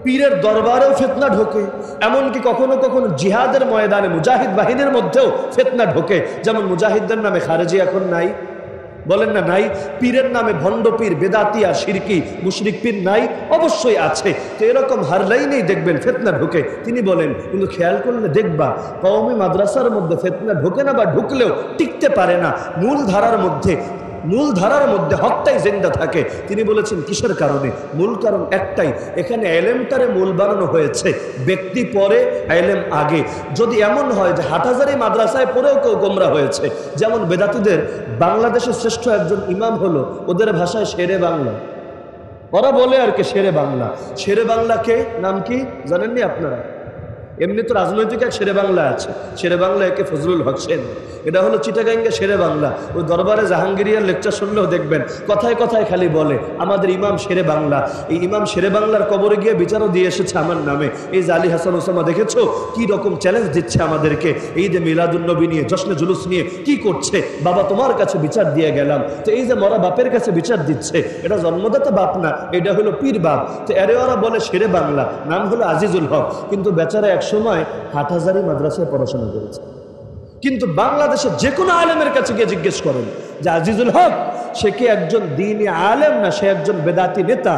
পীরের দরবারেও ফিতনা ঢোকে, এমনকি কখনো কখনো জিহাদের ময়দানে মুজাহিদ বাহিনীর মধ্যেও ফিতনা ঢোকে। যেমন মুজাহিদদের নামে খারেজি এখন নাই, বলেন না নাই? পীরের নামে ভণ্ড পীর, বেদাতি আর শিরকি মুশরিক পীর নাই? অবশ্যই আছে। তো এরকম হার লাইনেই দেখবেন ফিতনা ঢোকে। তিনি বলেন, কিন্তু খেয়াল করলে দেখবা কওমি মাদ্রাসার মধ্যে ফিতনা ঢোকে না, বা ঢুকলেও টিকতে পারে না, মূল ধারার মধ্যে হকটাই জিন্দা থাকে। তিনি বলেছেন কিসের কারণে? মূল কারণ একটাই, এখানে এলেমটারে মূল বানানো হয়েছে, ব্যক্তি পরে এলেম আগে। যদি এমন হয় যে হাটহাজারী মাদ্রাসায় পড়েও কেউ গোমরা হয়েছে, যেমন বেদাতীদের বাংলাদেশের শ্রেষ্ঠ একজন ইমাম হলো, ওদের ভাষায় শেরে বাংলা, ওরা বলে আর কি শেরে বাংলা। শেরে বাংলা কে? নাম কি জানেননি আপনারা? এমনি তো রাজনৈতিক এক শেরে বাংলা আছে, শেরে বাংলা একে ফজলুল হক সেন, এটা হলো চিটাগাঙ্গে শেরে বাংলা। ওই দরবারে জাহাঙ্গীরিয়ার লেকচার শুনলেও দেখবেন কথায় কথায় খালি বলে আমাদের ইমাম শেরে বাংলা। এই ইমাম শেরে বাংলার কবরে গিয়ে বিচারও দিয়ে এসেছে আমার নামে। এই যে আলী হাসান ওসামা দেখেছো কি রকম চ্যালেঞ্জ দিচ্ছে আমাদেরকে, এই যে মিলাদুন্নবী নিয়ে, জশ্নে জুলুস নিয়ে কি করছে, বাবা তোমার কাছে বিচার দিয়ে গেলাম। তো এই যে মরা বাপের কাছে বিচার দিচ্ছে, এটা জন্মদাতা বাপ না, এটা হলো পীর বাপ। তো এরে ওরা বলে শেরে বাংলা, নাম হলো আজিজুল হক, কিন্তু বেচারা এক সময় হাটহাজারী মাদ্রাসায় পড়াশোনা করেছে। কিন্তু বাংলাদেশের যে কোনো আলেমের কাছে গিয়ে জিজ্ঞেস করেন যে আজিজুল হক সে কি একজন দ্বীনি আলেম না সে একজন বেদাতি নেতা?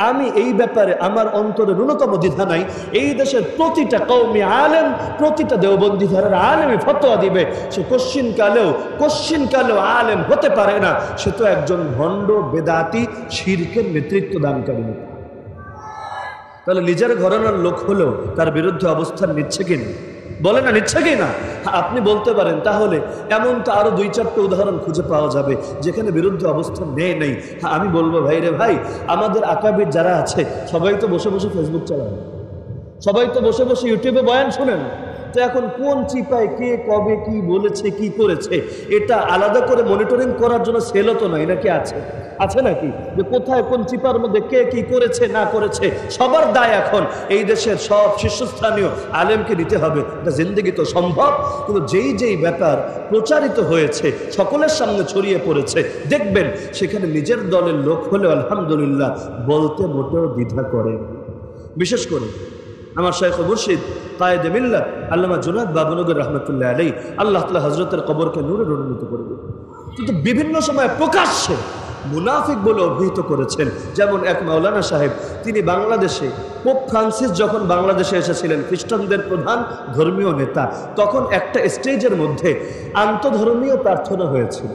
আমি এই ব্যাপারে আমার অন্তরে ন্যূনতম দ্বিধা নাই। এই দেশের প্রতিটা কওমি আলেম, প্রতিটা দেওবন্দি ধারার আলেমই ফতোয়া দিবে সে কোশ্চিনকালেও আলেম হতে পারে না, সে তো একজন ভণ্ড বেদাতি শিরকের নেতৃত্ব দানকারী নেতা। তাহলে নিজের ঘরানার লোক হলেও তার বিরুদ্ধে অবস্থান নিচ্ছে কিনা? বলে না নিচ্ছে কিনা? আপনি বলতে পারেন তাহলে এমন তো আরো 2-4টা উদাহরণ খুঁজে পাওয়া যাবে যেখানে বিরুদ্ধে অবস্থান নেই। আমি বলবো ভাই রে ভাই, আমাদের আকাবির যারা আছে সবাই তো বসে বসে ফেসবুক চালান, সবাই তো বসে বসে ইউটিউবে বয়ান শোনেন। তো এখন কোন চিপায় কে কবে কি বলেছে কি করেছে এটা আলাদা করে মনিটরিং করার জন্য সেলও তো নাই, নাকি আছে নাকি? যে কোথায় কোন চিপার মধ্যে কে কি করেছে না করেছে সবার দায় এখন এই দেশের সব শীর্ষস্থানীয় আলেমকে নিতে হবে। এটা জিন্দেগি তো সম্ভব, কিন্তু যেই ব্যাপার প্রচারিত হয়েছে সকলের সামনে ছড়িয়ে পড়েছে, দেখবেন সেখানে নিজের দলের লোক হলেও আলহামদুলিল্লাহ বলতে মোটেও দ্বিধা করে। বিশেষ করে আমার শাইখ মুর্শিদ কায়েদে মিল্লাত আল্লামা জুনায়েদ বাবনগর রহমতুল্লাহ আলাইহি, আল্লাহ তাআলা হযরতের কবরকে নূরে রঞ্জিত করে দিন। কিন্তু বিভিন্ন সময় প্রকাশ্যে মুনাফিক বলে অভিহিত করেছেন। যেমন এক মাওলানা সাহেব, তিনি বাংলাদেশে পোপ ফ্রান্সিস যখন বাংলাদেশে এসেছিলেন, খ্রিস্টানদের প্রধান ধর্মীয় নেতা, তখন একটা স্টেজের মধ্যে আন্তধর্মীয় প্রার্থনা হয়েছিল।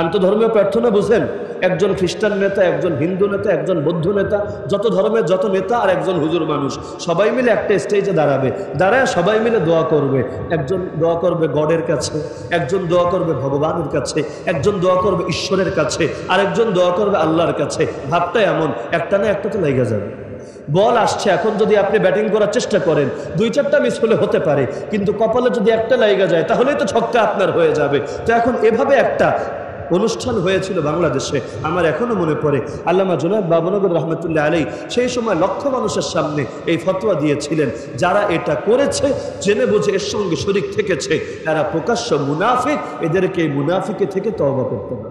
আন্তধর্মীয় প্রার্থনা বুঝেন? একজন খ্রিস্টান নেতা, একজন হিন্দু নেতা, একজন বৌদ্ধ নেতা, যত ধর্মের যত নেতা আর একজন হুজুর মানুষ সবাই মিলে একটা স্টেজে দাঁড়ায় সবাই মিলে দোয়া করবে। একজন দোয়া করবে গডের কাছে, একজন দোয়া করবে ভগবানের কাছে, একজন দোয়া করবে ঈশ্বরের কাছে, আর একজন দোয়া করবে আল্লাহর কাছে। ভাবটা এমন, একটা না একটা তো লেগে যাবে। বল আসছে, এখন যদি আপনি ব্যাটিং করার চেষ্টা করেন 2-4টা মিস হতে পারে, কিন্তু কপালে যদি একটা লেগে যায় তাহলেই তো ছক্কা আপনার হয়ে যাবে। তো এখন এভাবে একটা অনুষ্ঠান হয়েছিল বাংলাদেশে, আমার এখনো মনে পড়ে। আল্লামা জুনায়েদ বাবনগর রহমতুল্লাহ আলাইহি সেই সময় লক্ষ মানুষের সামনে এই ফতোয়া দিয়েছিলেন, যারা এটা করেছে জেনে বুঝে এর সঙ্গে শরীক থেকেছে, তারা প্রকাশ্য মুনাফিক, এদেরকে এই মুনাফিকে থেকে তওবা করতে হবে।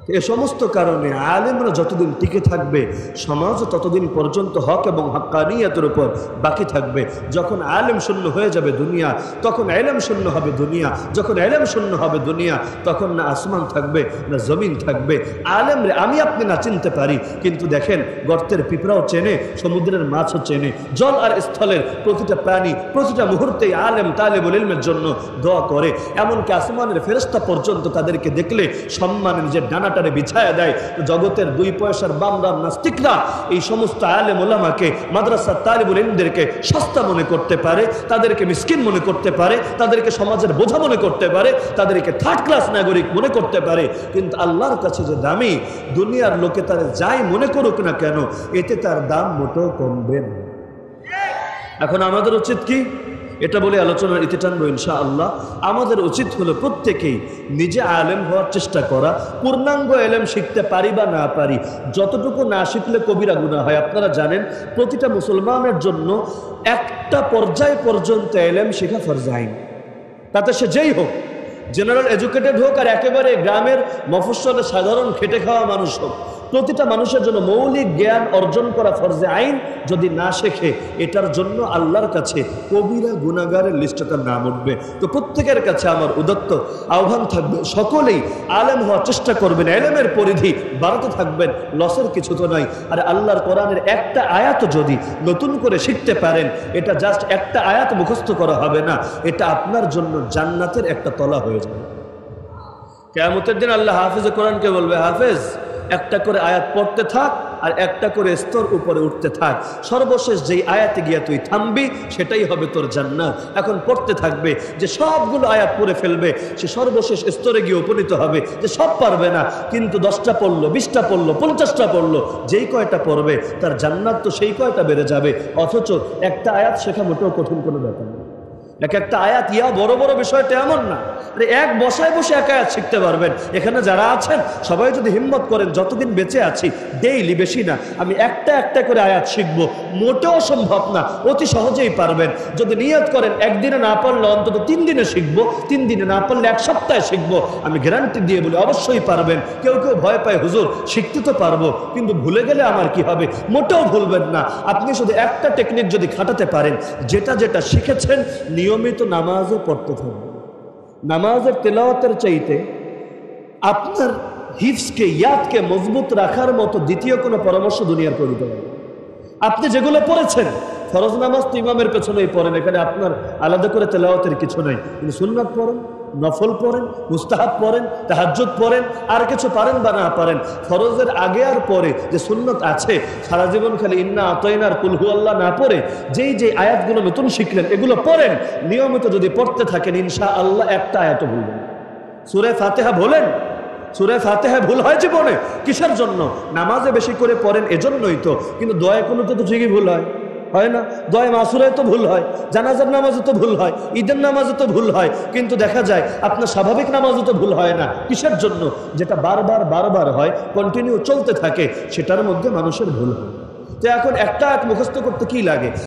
এ সমস্ত কারণে আলেমরা যতদিন টিকে থাকবে সমাজ ততদিন পর্যন্ত হক এবং হাক্কানিয়াতের উপর বাকি থাকবে। যখন আলেম শূন্য হয়ে যাবে দুনিয়া, তখন এলেম শূন্য হবে দুনিয়া। যখন এলেম শূন্য হবে দুনিয়া, তখন না আসমান থাকবে না জমিন থাকবে। আলেমরে আমি আপনি না চিনতে পারি, কিন্তু দেখেন গর্তের পিঁপড়াও চেনে, সমুদ্রের মাছও চেনে, জল আর স্থলের প্রতিটা প্রাণী প্রতিটা মুহূর্তেই আলেম তালেবুল ইলমের জন্য দোয়া করে। এমনকি আসমানের ফেরেশতা পর্যন্ত তাদেরকে দেখলে সম্মানের যে ডানাটারে বিছায়া দেয়। জগতের 2 পয়সার বামরাম নাস্তিকরা এই সমস্ত আলেম ওলামাকে, মাদ্রাসার তালিবুল ইলমদেরকে সস্তা মনে করতে পারে, তাদেরকে মিসকিন মনে করতে পারে, তাদেরকে সমাজের বোঝা মনে করতে পারে, তাদেরকে থার্ড ক্লাস নাগরিক মনে করতে পারে। কিন্তু আল্লাহর কাছে যে দামি, দুনিয়ার লোকে তার যাই মনে করুক না কেন, এতে তার দাম মোটেও কমবে না। এখন আমাদের উচিত কি? এটা বলে আলোচনার ইতি টানবো ইনশাআল্লাহ। আমাদের উচিত হলো প্রত্যেকেই নিজে আলেম হওয়ার চেষ্টা করা। পূর্ণাঙ্গ এলেম শিখতে পারি বা না পারি, যতটুকু না শিখলে কবিরা গুনাহ হয়। আপনারা জানেন প্রতিটা মুসলমানের জন্য একটা পর্যায় পর্যন্ত এলেম শেখা ফরজ আইন। তাতে সে যেই হোক, জেনারেল এডুকেটেড হোক আর একেবারে গ্রামের মফস্বলে সাধারণ খেটে খাওয়া মানুষ হোক, প্রতিটা মানুষের জন্য মৌলিক জ্ঞান অর্জন করা ফরজে আইন। যদি না শেখে, এটার জন্য আল্লাহর কাছে কবিরা গুনাহগারের লিস্টে তার নাম উঠবে। তো প্রত্যেকের কাছে আমার উদাত্ত আহ্বান থাকবে, সকলেই আলেম হওয়ার চেষ্টা করবেন, এলেমের পরিধি বাড়াতে থাকবেন, লসের কিছু তো নাই। আর আল্লাহর কোরআনের একটা আয়াত যদি নতুন করে শিখতে পারেন, এটা জাস্ট একটা আয়াত মুখস্থ করা হবে না, এটা আপনার জন্য জান্নাতের একটা তলা হয়ে যাবে। কিয়ামতের দিন আল্লাহ হাফেজে কোরআনকে বলবে, হাফেজ একটা করে আয়াত পড়তে থাক আর একটা করে স্তর উপরে উঠতে থাক, সর্বশেষ যেই আয়াতে গিয়া তুই থামবি সেটাই হবে তোর জান্নাত। এখন পড়তে থাকবে, যে সবগুলো আয়াত পড়ে ফেলবে সে সর্বশেষ স্তরে গিয়ে উপনীত হবে। যে সব পারবে না, কিন্তু 10টা পড়লো, 20টা পড়লো, 50টা পড়লো, যেই কয়টা পড়বে তার জান্নাত তো সেই কয়টা বেড়ে যাবে। অথচ একটা আয়াত শেখা মোটেও কঠিন কোনো ব্যাপার না। এক একটা আয়াত ইয়া বড় বড় বিষয়টা এমন না, এক বসায় বসে এক আয়াত শিখতে পারবেন। এখানে যারা আছেন সবাই যদি হিম্মত করেন, যতদিন বেঁচে আছি ডেইলি, বেশি না, আমি একটা একটা করে আয়াত শিখবো, মোটেও সম্ভব না, অতি সহজেই পারবেন। যদি নিয়ত করেন একদিনে না পারলে অন্তত 3 দিনে শিখবো, 3 দিনে না পারলে 1 সপ্তাহে শিখবো, আমি গ্যারান্টি দিয়ে বলি অবশ্যই পারবেন। কেউ কেউ ভয় পায়, হুজুর শিখতে তো পারবো কিন্তু ভুলে গেলে আমার কি হবে? মোটেও ভুলবেন না। আপনি শুধু একটা টেকনিক যদি খাটাতে পারেন, যেটা যেটা শিখেছেন নিয়মিত নামাজও পড়তে থাকবেন। নামাজের তেলাওয়াতের চাইতে আপনার হিফজকে, ইয়াদকে মজবুত রাখার মতো দ্বিতীয় কোনো পরামর্শ দুনিয়ার করে দিতে পারে। আপনি যেগুলো পড়েছেন, ফরজ নামাজ তো ইমামের পেছনেই পড়েন, এখানে আপনার আলাদা করে তেলাওয়াতের কিছু নাই। কিন্তু সুন্নাত পড়েন, নফল পড়েন, মুস্তাহাব পড়েন, তাহাজ্জুদ পড়েন, আর কিছু পারেন বা না পারেন, ফরজের আগে আর পরে যে সুন্নত আছে, সারা জীবন খালি ইন্না আতাইনার কুল হুয়াল্লাহ না পড়ে যেই যে আয়াতগুলো নতুন শিখলেন এগুলো পড়েন, নিয়মিত যদি পড়তে থাকেন ইনশাআল্লাহ একটা আয়াতও ভুলবেন। সূরা ফাতিহা বলেন, সূরা ফাতিহা ভুল হয় জীবনে, কিসের জন্য? নামাজে বেশি করে পড়েন এজন্যই তো, কিন্তু দোয়া কোনোতে তো ঠিকই ভুল হয় না? দোয়া মাসুরায় তো ভুল হয়, জানাজার নামাজে তো ভুল হয়, ঈদের নামাজে তো ভুল হয়, কিন্তু দেখা যায় আপনার স্বাভাবিক নামাজে তো ভুল হয় না। কিসের জন্য? যেটা বারবার হয়, কন্টিনিউ চলতে থাকে, সেটার মধ্যে মানুষের ভুল হয়। তো এখন একটা মুখস্থ করতে কি লাগে?